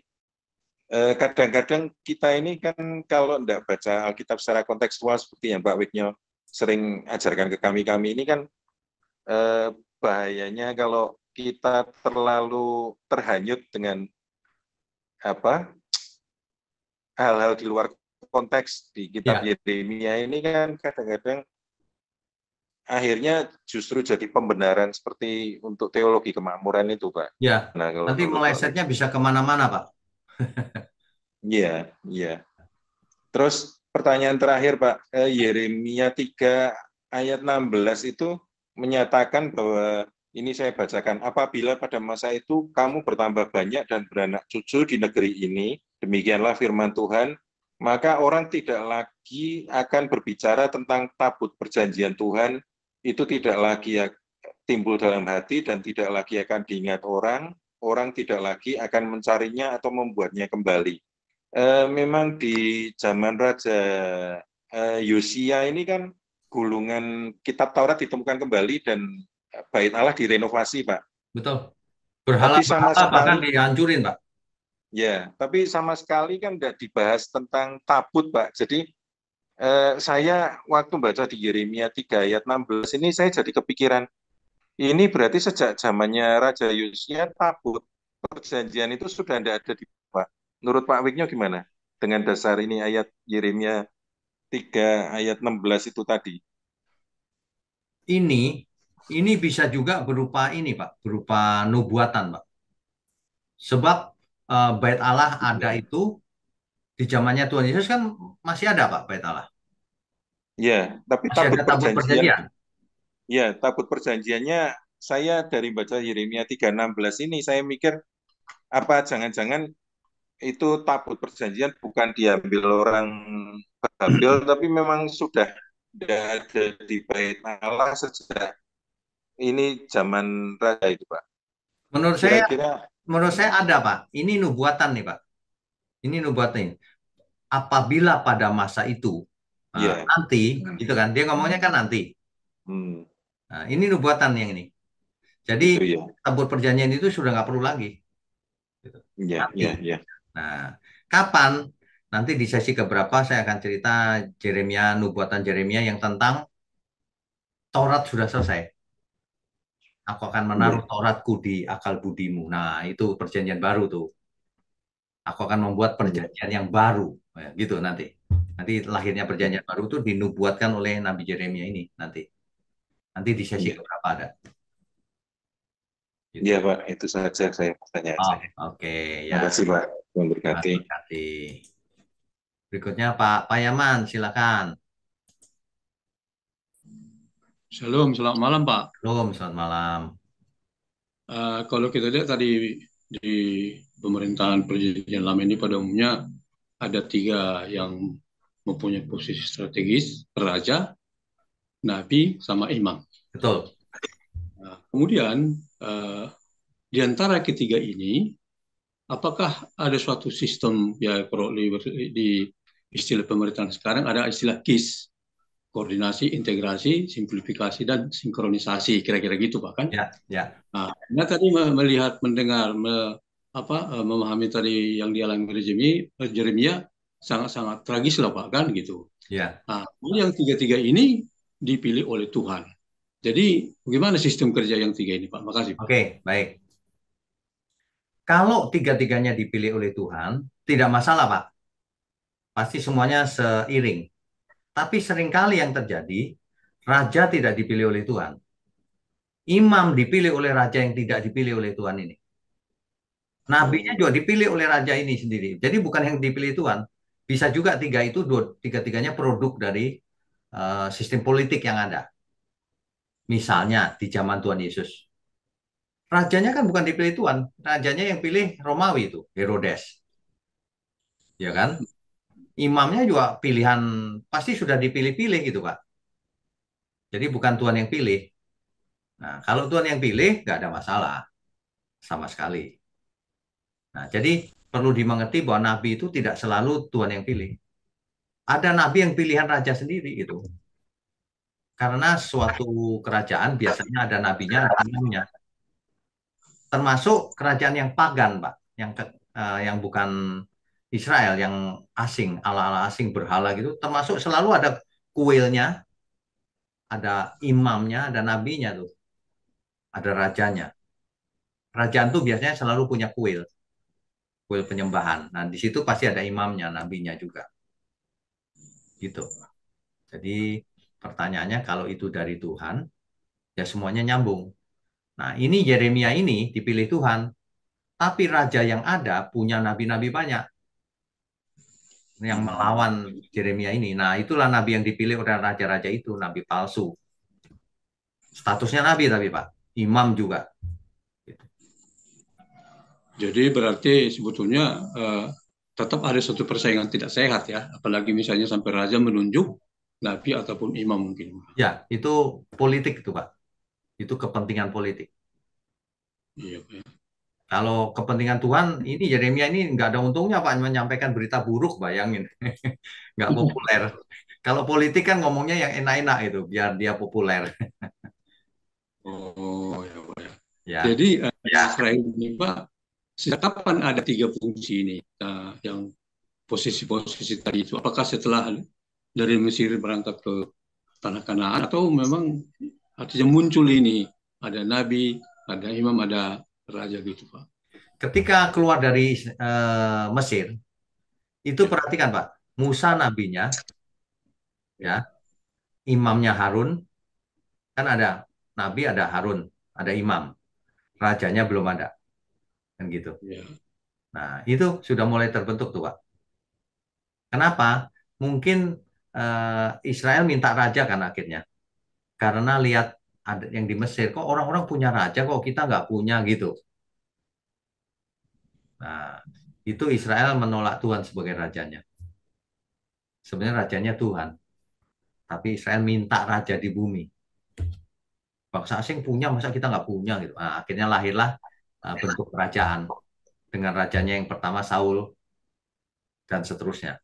kadang-kadang kita ini kan kalau tidak baca Alkitab secara kontekstual seperti yang Pak Wiknya sering ajarkan ke kami ini kan bahayanya kalau kita terlalu terhanyut dengan apa hal-hal di luar konteks di kitab Ya, Yeremia ini kan kadang-kadang akhirnya justru jadi pembenaran seperti untuk teologi kemakmuran itu, Pak. ya. Nah, kalau Nanti menurut Pak Wid. melesetnya bisa kemana-mana, Pak. Iya, iya. Terus pertanyaan terakhir, Pak. Yeremia 3 ayat 16 itu menyatakan bahwa ini saya bacakan, apabila pada masa itu kamu bertambah banyak dan beranak cucu di negeri ini, demikianlah firman Tuhan, maka orang tidak lagi akan berbicara tentang tabut perjanjian Tuhan, itu tidak lagi timbul dalam hati dan tidak lagi akan diingat orang, orang tidak lagi akan mencarinya atau membuatnya kembali. Memang di zaman Raja Yosia ini kan gulungan kitab Taurat ditemukan kembali dan Bait Allah direnovasi, Pak. Betul. Tapi sama Berhala-berhala bahkan sekali, dihancurin, Pak. ya, tapi sama sekali kan tidak dibahas tentang tabut, Pak. Jadi saya waktu baca di Yeremia 3 ayat 16 ini saya jadi kepikiran, ini berarti sejak zamannya Raja Yosia tabut perjanjian itu sudah tidak ada di Pak. Menurut Pak Wignya gimana? Dengan dasar ini ayat Yeremia 3 ayat 16 itu tadi. Ini ini bisa juga berupa ini, Pak, berupa nubuatan, Pak. Sebab bait Allah ada Ya, itu di zamannya Tuhan Yesus kan masih ada, Pak, bait Allah. ya, tapi Masih tabut ada tabut perjanjian, perjanjian. ya, tabut perjanjiannya saya dari baca Yeremia 3:16 ini saya mikir apa jangan-jangan itu tabut perjanjian bukan diambil orang Babel tapi memang sudah ada di Bait Allah sejak ini zaman raja itu, Pak. Menurut saya, Kira-kira menurut saya ada, Pak. Ini nubuatan nih, Pak. Ini nubuatan. Apabila pada masa itu ya. nanti, gitu kan? Dia ngomongnya kan nanti. Hmm, Nah, ini nubuatan yang ini. Jadi itu ya. tabut perjanjian itu sudah nggak perlu lagi. Gitu. Ya, Nanti. ya, ya. Nah, kapan? Nanti di sesi keberapa saya akan cerita Jeremia, nubuatan Jeremia yang tentang Taurat sudah selesai. Aku akan menaruh Ya. Tauratku di akal budimu. Nah, itu perjanjian baru tuh. Aku akan membuat Ya. perjanjian yang baru. Ya, gitu nanti. Nanti lahirnya perjanjian baru itu dinubuatkan oleh Nabi Jeremia ini nanti. Nanti di sesi Ya. keberapa ada. Ya, Gitu. Pak, itu saja saya pertanyaan Oh, saya. oke Terima ya. kasih, Pak. Tuhan Terima berkati. kasih. Berikutnya Pak Yaman, silakan. Shalom, selamat malam Pak. Belum, selamat malam. Kalau kita lihat tadi di pemerintahan perjanjian lama ini pada umumnya ada tiga yang mempunyai posisi strategis, raja, nabi, sama imam. Betul. Nah, kemudian di antara ketiga ini, apakah ada suatu sistem ya kalau di istilah pemerintahan sekarang ada istilah KIS, koordinasi, integrasi, simplifikasi, dan sinkronisasi, kira-kira gitu Pak kan? Ya, ya. Nah, Anda tadi melihat, mendengar, memahami tadi yang dialami Jeremia sangat-sangat tragis lah Pak kan gitu. Ya. Nah, yang tiga-tiga ini dipilih oleh Tuhan. Jadi bagaimana sistem kerja yang tiga ini Pak? Makasih Pak. Oke, baik. Kalau tiga-tiganya dipilih oleh Tuhan, tidak masalah, Pak. Pasti semuanya seiring. Tapi seringkali yang terjadi, raja tidak dipilih oleh Tuhan. Imam dipilih oleh raja yang tidak dipilih oleh Tuhan ini. Nabinya juga dipilih oleh raja ini sendiri. Jadi bukan yang dipilih Tuhan. Bisa juga tiga itu, tiga-tiganya produk dari sistem politik yang ada. Misalnya di zaman Tuhan Yesus. Rajanya kan bukan dipilih Tuhan. Rajanya yang pilih Romawi itu, Herodes. Ya kan? Imamnya juga pilihan, pasti sudah dipilih-pilih gitu, Pak. Jadi bukan Tuhan yang pilih. Nah, kalau Tuhan yang pilih, nggak ada masalah sama sekali. Nah, jadi perlu dimengerti bahwa nabi itu tidak selalu Tuhan yang pilih. Ada nabi yang pilihan raja sendiri gitu. Karena suatu kerajaan biasanya ada nabinya, ada imamnya. Termasuk kerajaan yang pagan, Pak, yang bukan Israel, yang asing, ala-ala asing berhala gitu, termasuk selalu ada kuilnya, ada imamnya, ada nabinya tuh, ada rajanya. Kerajaan tuh biasanya selalu punya kuil, kuil penyembahan. Nah, di situ pasti ada imamnya, nabinya juga, gitu. Jadi pertanyaannya kalau itu dari Tuhan, ya semuanya nyambung. Nah, ini Yeremia ini dipilih Tuhan, tapi raja yang ada punya nabi-nabi banyak yang melawan Yeremia ini. Nah, itulah nabi yang dipilih oleh raja-raja itu, nabi palsu. Statusnya nabi tapi Pak, imam juga. Jadi berarti sebetulnya tetap ada suatu persaingan tidak sehat ya, apalagi misalnya sampai raja menunjuk nabi ataupun imam mungkin. Ya, itu politik itu Pak. Itu kepentingan politik. Iya, Pak. Kalau kepentingan Tuhan, ini Yeremia ini nggak ada untungnya Pak, menyampaikan berita buruk, bayangin. Nggak populer. Kalau politik kan ngomongnya yang enak-enak itu, biar dia populer. Oh ya, Pak, ya. Ya, Jadi di Israel ini Pak, sejak kapan ada tiga fungsi ini yang posisi-posisi tadi itu? Apakah setelah dari Mesir berangkat ke tanah Kanaan atau memang artinya muncul ini ada nabi, ada imam, ada raja gitu Pak? ketika keluar dari Mesir, itu Ya, perhatikan Pak, Musa nabinya, ya, ya, imamnya Harun, kan ada nabi, ada Harun, ada imam, rajanya belum ada, kan gitu. ya. Nah, itu sudah mulai terbentuk tuh Pak. Kenapa? Mungkin Israel minta raja kan akhirnya, karena lihat ada yang di Mesir, kok orang-orang punya raja, kok kita nggak punya gitu. Nah, itu Israel menolak Tuhan sebagai rajanya. Sebenarnya rajanya Tuhan, tapi Israel minta raja di bumi. Bangsa asing punya, masa kita nggak punya gitu. Nah, akhirnya lahirlah bentuk kerajaan dengan rajanya yang pertama Saul dan seterusnya.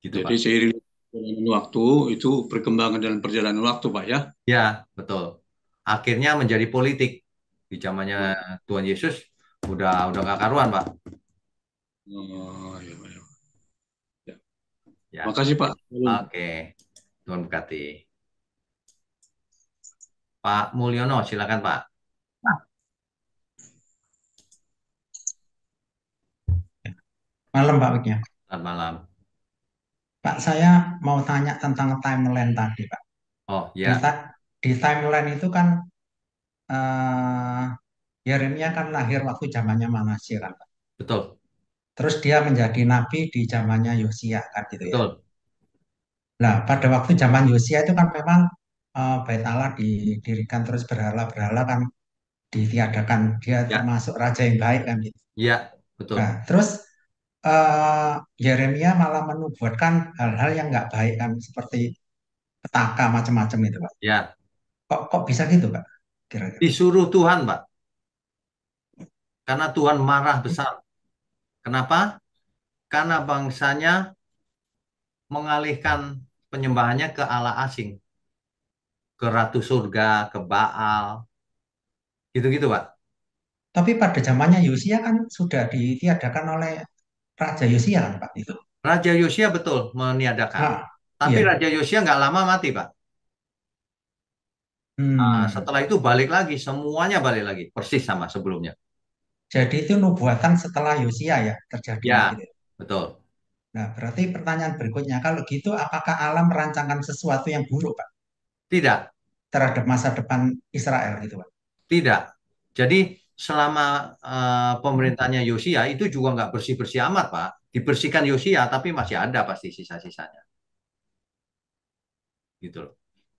Gitu Jadi Pak. seiring dengan waktu itu perkembangan dalam perjalanan waktu Pak ya. Ya, betul. Akhirnya menjadi politik di zamannya Tuhan Yesus udah nggak karuan Pak. Oh, ya, Pak, ya. Ya. Ya, Makasih Pak. oke. Tuhan berkati. Pak Mulyono, silakan Pak. Malam Pak Wigya. Selamat malam. Pak, saya mau tanya tentang timeline tadi, Pak. Oh Di, ya, di timeline itu kan eh, Yeremia kan lahir waktu zamannya Manasye kan, Pak. betul, Terus dia menjadi nabi di zamannya Yosia kan gitu ya. betul. Nah, pada waktu zaman Yosia itu kan memang Bait Allah didirikan terus berhala-berhala kan ditiadakan. Dia Ya, termasuk raja yang baik kan gitu. ya, Nah, betul. terus Yeremia malah menubuatkan hal-hal yang nggak baik kan seperti petaka macam-macam itu, Pak. Ya, Kok bisa gitu, Pak? Kira-kira. disuruh Tuhan Pak, karena Tuhan marah besar. Kenapa? Karena bangsanya mengalihkan penyembahannya ke Allah asing, ke Ratu Surga, ke Baal, gitu-gitu Pak. Tapi pada zamannya Yosia kan sudah ditiadakan oleh Raja Yosia kan, Pak, itu. Raja Yosia betul meniadakan, Ah, tapi iya. Raja Yosia nggak lama mati Pak. Nah, Hmm. setelah itu balik lagi, semuanya balik lagi, persis sama sebelumnya. Jadi itu nubuatan setelah Yosia ya terjadinya Ya, gitu. betul. Nah, berarti pertanyaan berikutnya, kalau gitu apakah Allah merancangkan sesuatu yang buruk, Pak, Tidak, terhadap masa depan Israel gitu, Pak? tidak. Jadi selama pemerintahnya Yosia itu juga nggak bersih-bersih amat, Pak. Dibersihkan Yosia, tapi masih ada pasti sisa-sisanya. Gitu loh.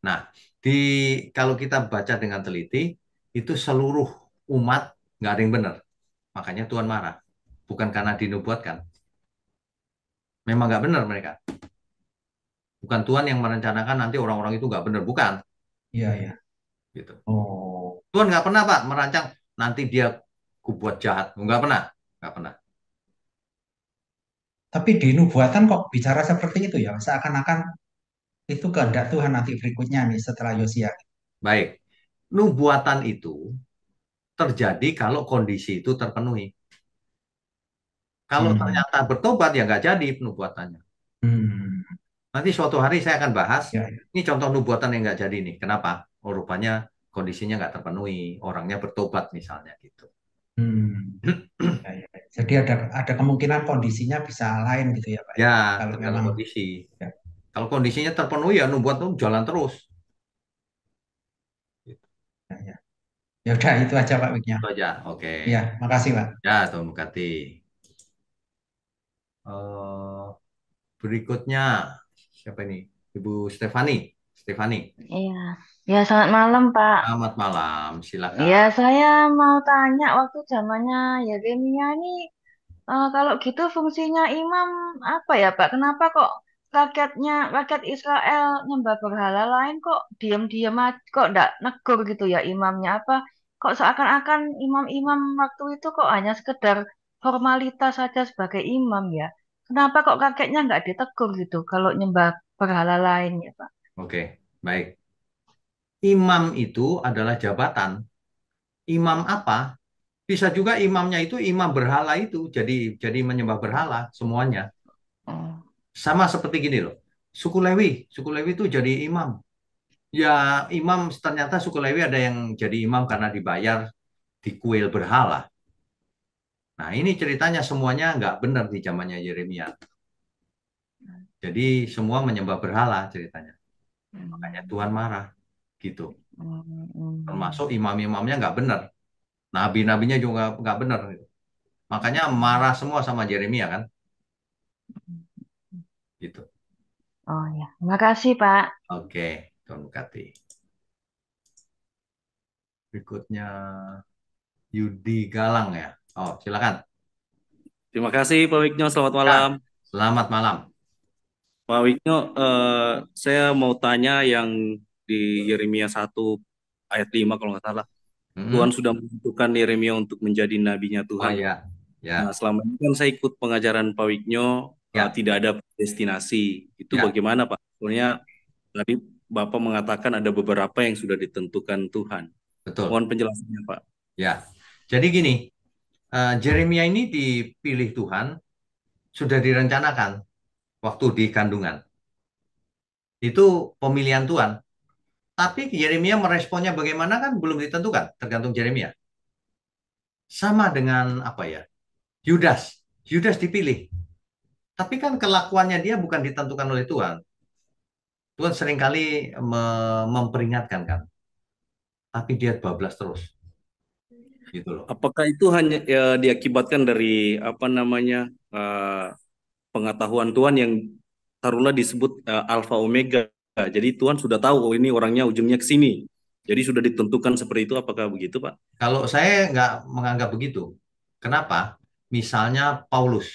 Nah, di kalau kita baca dengan teliti, itu seluruh umat nggak ada yang benar. Makanya Tuhan marah. Bukan karena dinubuatkan. Memang nggak benar mereka. Bukan Tuhan yang merencanakan nanti orang-orang itu nggak benar. Bukan. Iya, iya. Gitu. Oh. Tuhan nggak pernah, Pak, merancang nanti dia kubuat jahat. Nggak pernah. Nggak pernah. Tapi di nubuatan kok bicara seperti itu ya? Seakan-akan itu kehendak Tuhan nanti berikutnya nih setelah Yosia. Baik. Nubuatan itu terjadi kalau kondisi itu terpenuhi. Kalau Hmm. ternyata bertobat ya nggak jadi nubuatannya. Hmm. Nanti suatu hari saya akan bahas. Ya, Ini contoh nubuatan yang nggak jadi nih. Kenapa? Oh, rupanya kondisinya nggak terpenuhi. Orangnya bertobat misalnya gitu. hmm, ya. Jadi ada kemungkinan kondisinya bisa lain gitu ya Pak ya. Ya, Kalau tergantung memang kondisi. ya, Kalau kondisinya terpenuhi ya nubuat itu jalan terus. Gitu. ya. Ya udah itu aja Pak Wiknya. Itu aja. Oke. Ya, makasih Pak. Ya, Tuhan berkati. Eh, berikutnya siapa ini? Ibu Stefani. Stefani. Iya, ya selamat malam Pak. Selamat malam. Ya Silakan. saya mau tanya waktu zamannya Yeremia ini kalau gitu fungsinya imam apa ya Pak? Kenapa kok rakyat Israel nyembah berhala lain kok diam-diam kok ndak negur gitu ya imamnya apa? Kok seakan-akan imam-imam waktu itu kok hanya sekedar formalitas saja sebagai imam ya? Kenapa kok rakyatnya nggak ditegur gitu kalau nyembah berhala lain ya Pak? Oke, baik. Imam itu adalah jabatan. Imam apa? Bisa juga imamnya itu imam berhala itu. Jadi menyembah berhala semuanya. Oh. Sama seperti gini loh. Suku Lewi itu jadi imam. Ya, imam ternyata suku Lewi ada yang jadi imam karena dibayar di kuil berhala. Nah, ini ceritanya semuanya nggak benar di zamannya Yeremia. Jadi semua menyembah berhala ceritanya. Makanya Tuhan marah gitu. Termasuk imam-imamnya nggak benar. Nabi-nabinya juga nggak benar. Makanya marah semua sama Yeremia kan. Gitu. Oh ya, makasih Pak. Oke, Tuhan berkati. Berikutnya Yudi Galang ya. Oh, silakan. Terima kasih Pak Wikno, selamat Ya, malam. selamat malam. Pak Wikno, saya mau tanya yang di Yeremia 1 ayat 5 kalau nggak salah. Tuhan Mm-mm. sudah menentukan Yeremia untuk menjadi nabinya Oh Tuhan. ya, Nah, ya, selama ini kan saya ikut pengajaran Pak Wikno, ya, tidak ada destinasi. Itu ya, bagaimana Pak? Soalnya tadi Bapak mengatakan ada beberapa yang sudah ditentukan Tuhan. betul. Mohon penjelasannya Pak. Ya. Jadi gini, Yeremia ini dipilih Tuhan sudah direncanakan waktu di kandungan. Itu pemilihan Tuhan. Tapi Yeremia meresponnya bagaimana kan belum ditentukan, tergantung Yeremia. Sama dengan apa ya? Yudas. Yudas dipilih. Tapi kan kelakuannya dia bukan ditentukan oleh Tuhan. Tuhan seringkali memperingatkan kan. Tapi dia bablas terus. Gitu loh. Apakah itu hanya diakibatkan dari apa namanya pengetahuan Tuhan yang taruhlah disebut Alfa Omega. Jadi Tuhan sudah tahu oh ini orangnya ujungnya ke sini. Jadi sudah ditentukan seperti itu. Apakah begitu, Pak? Kalau saya nggak menganggap begitu. Kenapa? Misalnya Paulus.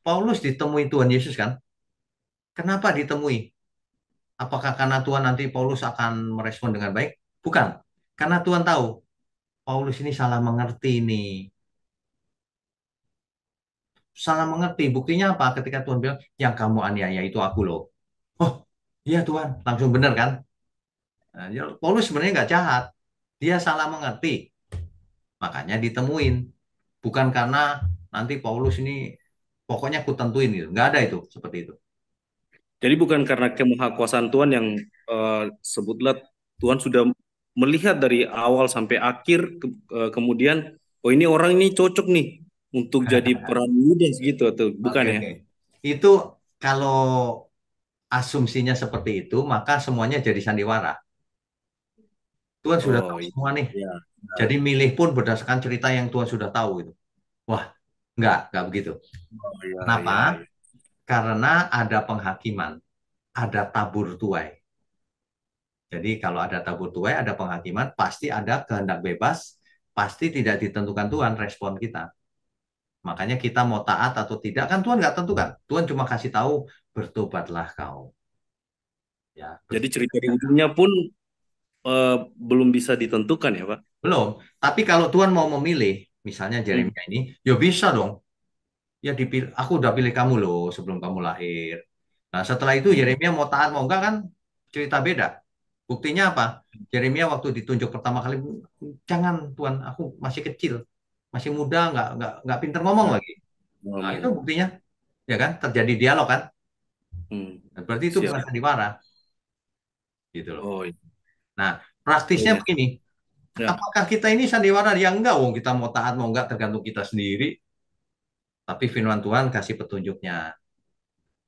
Paulus ditemui Tuhan Yesus kan? Kenapa ditemui? Apakah karena Tuhan nanti Paulus akan merespon dengan baik? Bukan. Karena Tuhan tahu Paulus ini salah mengerti nih. Salah mengerti. Buktinya apa? Ketika Tuhan bilang, yang kamu aniaya itu aku loh. Oh, iya Tuhan. Langsung benar kan? Nah, Paulus sebenarnya nggak jahat. Dia salah mengerti. Makanya ditemuin. Bukan karena nanti Paulus ini pokoknya aku tentuin gitu. Nggak ada itu seperti itu. Jadi bukan karena kemahakuasaan Tuhan yang sebutlah Tuhan sudah melihat dari awal sampai akhir kemudian oh ini orang ini cocok nih untuk jadi peran Yudas gitu atau bukan Oke, ya? oke. Itu kalau asumsinya seperti itu, maka semuanya jadi sandiwara. Tuhan sudah tahu Oh iya. semua nih. Iya. Jadi milih pun berdasarkan cerita yang Tuhan sudah tahu gitu. Wah, nggak begitu. Oh iya, Kenapa? iya, iya. Karena ada penghakiman, ada tabur tuai. Jadi kalau ada tabur tuai, ada penghakiman, pasti ada kehendak bebas, pasti tidak ditentukan Tuhan respon kita. Makanya kita mau taat atau tidak kan Tuhan nggak tentukan. Tuhan cuma kasih tahu bertobatlah kau. Ya, Jadi cerita di ujungnya pun belum bisa ditentukan ya, Pak? belum. Tapi kalau Tuhan mau memilih, misalnya Hmm. Jeremia ini, ya bisa dong. Ya dipilih, aku udah pilih kamu loh sebelum kamu lahir. Nah setelah itu Yeremia mau taat mau enggak kan cerita beda. Buktinya apa? Yeremia waktu ditunjuk pertama kali, jangan Tuhan, aku masih kecil, masih muda, nggak pinter ngomong Ya. lagi. Nah itu buktinya, ya kan terjadi dialog kan. Berarti itu bukan Siap. sandiwara, gitu loh. Oh, iya. Nah, praktisnya Iya. begini, Ya. apakah kita ini sandiwara? Ya enggak, wong kita mau taat mau enggak tergantung kita sendiri. Tapi firman Tuhan kasih petunjuknya,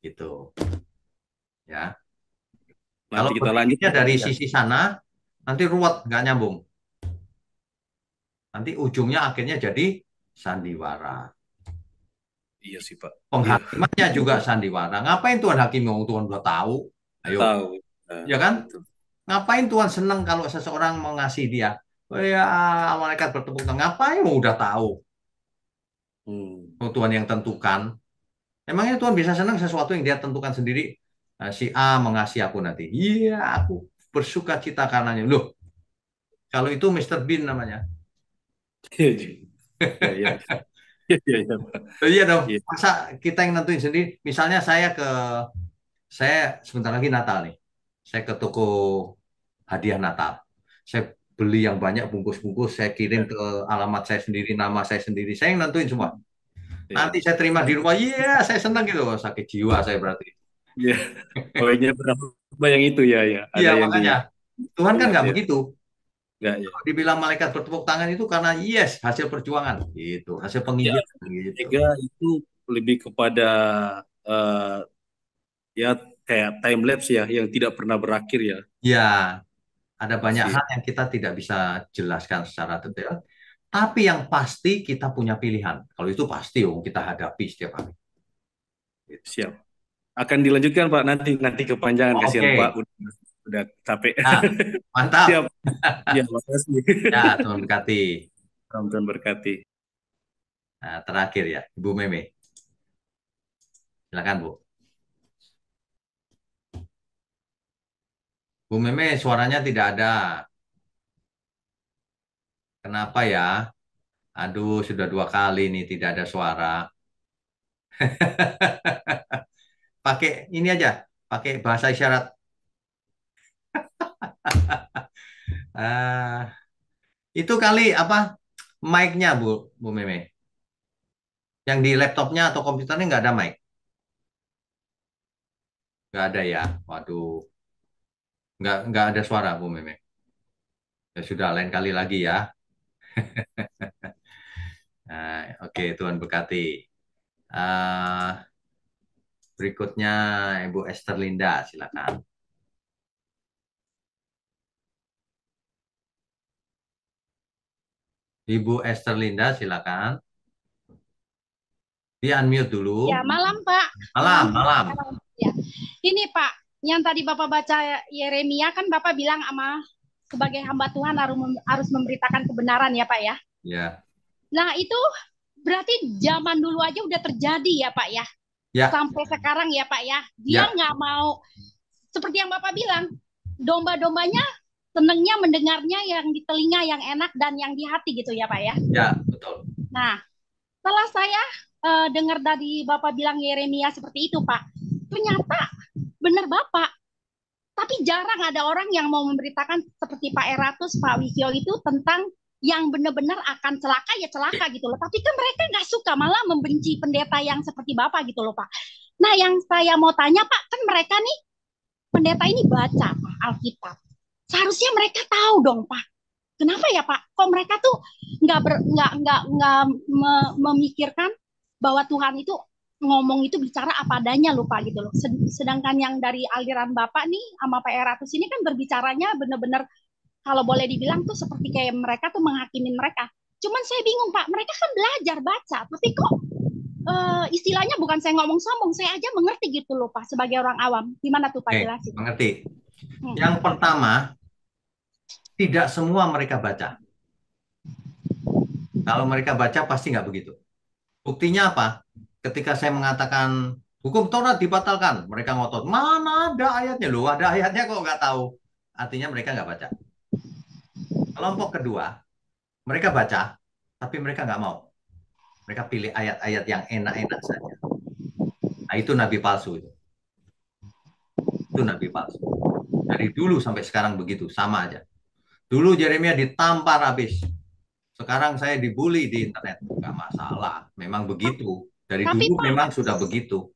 gitu. Ya, kalau Nanti kita lanjut. berpikirnya dari Ya. sisi sana, nanti ruwet, nggak nyambung. Nanti ujungnya akhirnya jadi sandiwara. Iya sih, Pak. Iya. Penghakimannya juga sandiwara. Ngapain Tuhan hakim? Tuhan udah tahu. Ayo, Tahu. ya kan? Betul. Ngapain Tuhan senang kalau seseorang mengasihi dia? Oh ya, malaikat bertepuk tangan. Ngapain? Udah tahu. Oh, Tuhan yang tentukan. Emangnya Tuhan bisa senang sesuatu yang dia tentukan sendiri? Nah, si A mengasihi aku nanti. Iya, aku bersuka cita karenanya. Loh, kalau itu Mr. Bean namanya. Iya, iya. Iya, iya. Iya, iya, Pak. Iya dong. Iya. Masa kita yang nentuin sendiri? Misalnya saya sebentar lagi Natal nih. Saya ke toko hadiah Natal. Saya beli yang banyak bungkus-bungkus, saya kirim ke alamat saya sendiri, nama saya sendiri. Saya yang nentuin semua. Iya. Nanti saya terima di rumah, iya saya senang gitu. Sakit jiwa saya berarti. Iya. Poinnya berapa yang itu ya, ya. Iya, Ada yang di. makanya. Tuhan kan Iya, nggak iya. begitu. Enggak, ya. Kalau dibilang malaikat bertepuk tangan itu karena yes, hasil perjuangan. Gitu, hasil Ya, penginjilan. Gitu. Mega itu lebih kepada eh, ya kayak time lapse ya, yang tidak pernah berakhir ya. Ya, ada banyak Siap. hal yang kita tidak bisa jelaskan secara detail. Tapi yang pasti kita punya pilihan. Kalau itu pasti, kita hadapi setiap hari. Gitu. Siap. Akan dilanjutkan Pak, nanti kepanjangan, kasihan Pak Oke. udah capek. Nah, mantap. Siap. Ya, makasih. Ya, Tuhan berkati. Tuhan berkati. Nah, terakhir ya, Ibu Meme. Silakan, Bu. Bu Meme, suaranya tidak ada. Kenapa ya? Aduh, sudah 2 kali nih tidak ada suara. Pakai ini aja, pakai bahasa isyarat. Ah, itu kali apa? Mic-nya, Bu Meme. Yang di laptopnya atau komputernya nggak ada mic. Nggak ada ya. Waduh, nggak ada suara, Bu Meme. Ya sudah, lain kali lagi ya. Nah, oke, Tuhan berkati. Ah, berikutnya Ibu Esther Linda, silakan. Ibu Esther Linda, silakan. Di unmute dulu. Ya, malam Pak. Malam. Ya. Ini Pak, yang tadi Bapak baca Yeremia kan Bapak bilang sebagai hamba Tuhan harus memberitakan kebenaran ya Pak ya. Ya. Nah itu berarti zaman dulu aja udah terjadi ya Pak ya. Ya. Sampai sekarang ya Pak ya. Dia nggak mau, seperti yang Bapak bilang, domba-dombanya senengnya mendengarnya yang di telinga yang enak dan yang di hati gitu ya Pak ya. Ya, betul. Nah, setelah saya dengar dari Bapak bilang Yeremia seperti itu Pak, ternyata benar Bapak. Tapi jarang ada orang yang mau memberitakan seperti Pak Eratus, Pak Wisyo itu tentang yang benar-benar akan celaka ya celaka gitu loh. Tapi kan mereka nggak suka, malah membenci pendeta yang seperti Bapak gitu loh Pak. Nah yang saya mau tanya Pak, kan mereka nih pendeta ini baca Pak Alkitab. Seharusnya mereka tahu dong Pak. Kenapa ya Pak? Kok mereka tuh nggak memikirkan bahwa Tuhan itu ngomong itu bicara apa adanya loh Pak gitu loh. Sedangkan yang dari aliran Bapak nih sama Pak Eratus ini kan berbicaranya benar-benar kalau boleh dibilang tuh seperti kayak mereka tuh menghakimin mereka. Cuman saya bingung Pak, mereka kan belajar baca, tapi kok istilahnya bukan saya ngomong sombong, saya aja mengerti gitu loh Pak sebagai orang awam. Gimana tuh Pak jelasin? Mengerti. Yang pertama, tidak semua mereka baca. Kalau mereka baca pasti nggak begitu. Buktinya apa? Ketika saya mengatakan hukum Taurat dibatalkan, mereka ngotot. Mana ada ayatnya loh? Ada ayatnya kok nggak tahu. Artinya mereka nggak baca. Kelompok kedua, mereka baca, tapi mereka nggak mau. Mereka pilih ayat-ayat yang enak-enak saja. Nah itu nabi palsu itu. Itu nabi palsu. Dari dulu sampai sekarang begitu, sama aja. Dulu Yeremia ditampar habis. Sekarang saya dibully di internet. Nggak masalah. Memang begitu. Dari Tapi, dulu Pak, memang sudah begitu.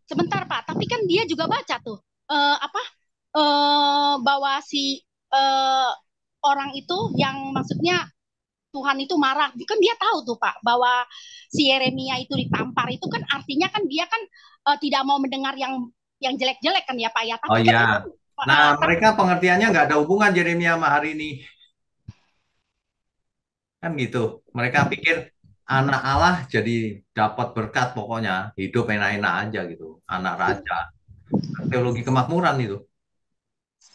Sebentar Pak, tapi kan dia juga baca tuh apa bahwa si orang itu yang maksudnya Tuhan itu marah. Kan dia tahu tuh Pak bahwa si Yeremia itu ditampar itu kan artinya kan dia kan tidak mau mendengar yang jelek-jelek kan ya Pak ya. Oh Tapi kan ya. itu Nah, tapi mereka pengertiannya nggak ada hubungan Yeremia sama hari ini. Kan gitu. Mereka pikir anak Allah jadi dapat berkat pokoknya. Hidup enak-enak aja gitu. Anak raja. Teologi kemakmuran itu.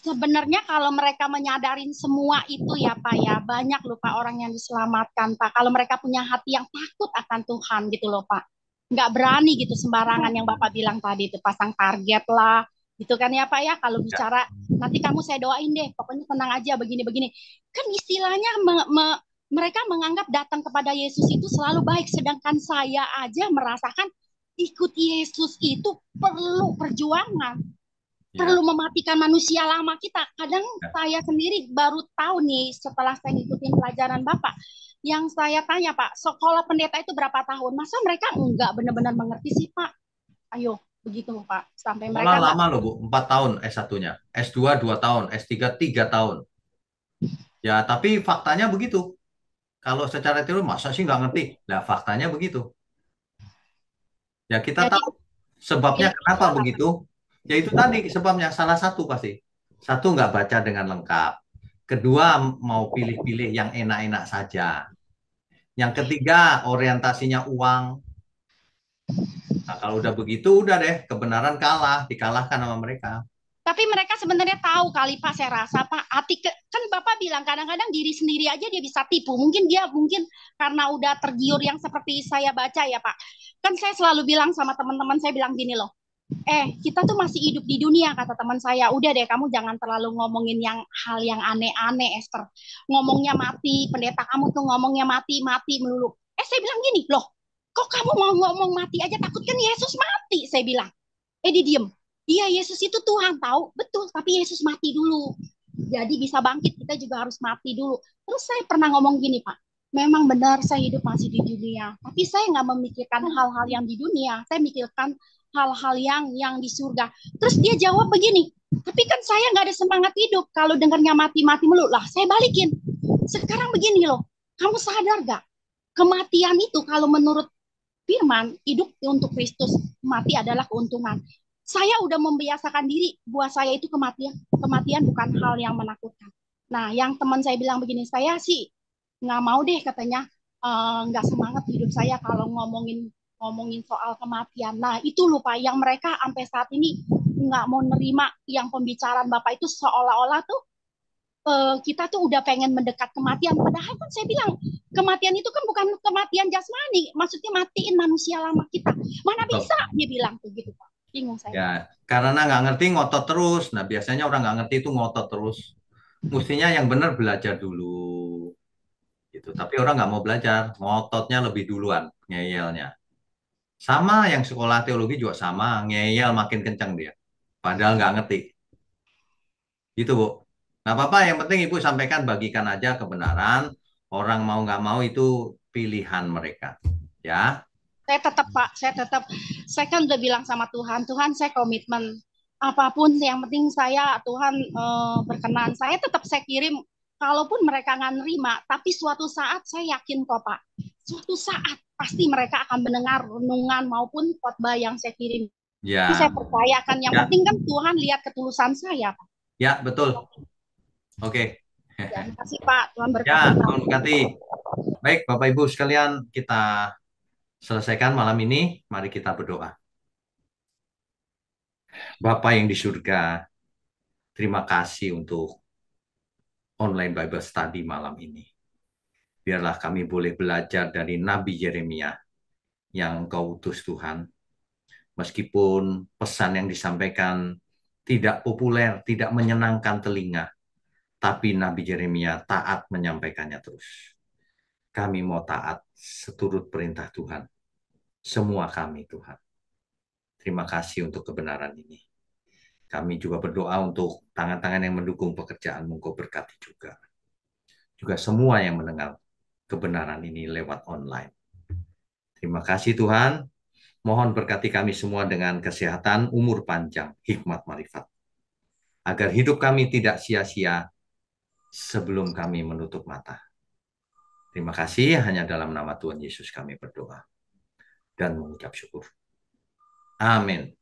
sebenarnya kalau mereka menyadarin semua itu ya Pak ya, banyak loh Pak orang yang diselamatkan Pak. Kalau mereka punya hati yang takut akan Tuhan gitu loh Pak. Nggak berani gitu sembarangan yang Bapak bilang tadi itu pasang target lah gitu kan ya Pak ya. Kalau Ya. bicara nanti kamu saya doain deh, pokoknya tenang aja begini-begini. Kan istilahnya mereka menganggap datang kepada Yesus itu selalu baik, sedangkan saya aja merasakan ikut Yesus itu perlu perjuangan, Ya. perlu mematikan manusia lama kita. Kadang Ya. saya sendiri baru tahu nih setelah saya ngikutin pelajaran Bapak. Yang saya tanya Pak, sekolah pendeta itu berapa tahun? Masa mereka enggak benar-benar mengerti sih Pak? Ayo, begitu Pak. Sampai Sekolah mereka enggak. lama loh Bu, 4 tahun S1-nya. S2 2 tahun, S3 3 tahun. Ya, tapi faktanya begitu. Kalau secara teori masa sih nggak ngerti? Nah, faktanya begitu. Ya, kita Jadi, tahu sebabnya jadi kenapa begitu. Ya itu tadi sebabnya salah satu pasti. Satu nggak baca dengan lengkap. Kedua mau pilih-pilih yang enak-enak saja. Yang ketiga orientasinya uang. Nah, kalau udah begitu udah deh kebenaran kalah, dikalahkan sama mereka. tapi mereka sebenarnya tahu kali Pak, saya rasa Pak. Kan Bapak bilang kadang-kadang diri sendiri aja dia bisa tipu. Mungkin karena udah tergiur yang seperti saya baca ya Pak. Kan saya selalu bilang sama teman-teman saya bilang gini loh. Kita tuh masih hidup di dunia, kata teman saya. Udah deh, kamu jangan terlalu ngomongin hal yang aneh-aneh, Esther. Ngomongnya mati, pendeta kamu tuh ngomongnya mati, mati melulu. Saya bilang gini, loh, kok kamu mau ngomong mati aja, takut kan Yesus mati, saya bilang. Dia diem. Iya, Yesus itu Tuhan, tahu? Betul, tapi Yesus mati dulu. Jadi bisa bangkit, kita juga harus mati dulu. Terus saya pernah ngomong gini, Pak. Memang benar saya hidup masih di dunia, tapi saya nggak memikirkan hal-hal yang di dunia. Saya mikirkan hal-hal yang di surga. Terus dia jawab begini, tapi kan saya nggak ada semangat hidup kalau dengarnya mati-mati melulu. Lah, saya balikin. Sekarang begini loh, kamu sadar gak? Kematian itu kalau menurut firman, hidup untuk Kristus, mati adalah keuntungan. Saya udah membiasakan diri, buat saya itu kematian. Kematian bukan hal yang menakutkan. Nah, yang teman saya bilang begini, saya sih nggak mau deh katanya, nggak semangat hidup saya kalau ngomongin soal kematian. Nah, itu lupa yang mereka sampai saat ini nggak mau nerima yang pembicaraan Bapak itu seolah-olah tuh kita tuh udah pengen mendekat kematian. Padahal kan saya bilang kematian itu kan bukan kematian jasmani, maksudnya matiin manusia lama kita. Mana bisa dia bilang tuh gitu Pak. Bingung saya. Ya, karena nggak ngerti ngotot terus. Nah, biasanya orang nggak ngerti itu ngotot terus. Mestinya yang benar belajar dulu. Gitu. Tapi orang nggak mau belajar, ngototnya lebih duluan, ngeyelnya. Sama yang sekolah teologi juga sama, ngeyel makin kencang dia. Padahal nggak ngerti. Gitu, Bu. Nah, apa-apa, yang penting Ibu sampaikan, bagikan aja kebenaran. Orang mau nggak mau itu pilihan mereka. Ya. Saya kan udah bilang sama Tuhan, Tuhan saya komitmen apapun yang penting saya Tuhan berkenan. Saya kirim, kalaupun mereka nggak nerima, tapi suatu saat saya yakin kok Pak, suatu saat pasti mereka akan mendengar renungan maupun khotbah yang saya kirim. Ya. Saya percayakan, yang penting kan Tuhan lihat ketulusan saya Pak. Ya, betul. Oke. Terima kasih Pak, Tuhan berkati. Ya, Tuhan berkati. Baik, Bapak Ibu sekalian, kita selesaikan malam ini. Mari kita berdoa. Bapa yang di surga, terima kasih untuk online Bible Study malam ini. Biarlah kami boleh belajar dari Nabi Yeremia yang Engkau utus Tuhan. Meskipun pesan yang disampaikan tidak populer, tidak menyenangkan telinga, tapi Nabi Yeremia taat menyampaikannya terus. Kami mau taat seturut perintah Tuhan. Semua kami, Tuhan. Terima kasih untuk kebenaran ini. Kami juga berdoa untuk tangan-tangan yang mendukung pekerjaan-Mu, Engkau berkati juga. Juga semua yang mendengar kebenaran ini lewat online. Terima kasih Tuhan. Mohon berkati kami semua dengan kesehatan, umur panjang, hikmat marifat. Agar hidup kami tidak sia-sia sebelum kami menutup mata. Terima kasih, hanya dalam nama Tuhan Yesus kami berdoa dan mengucap syukur. Amin.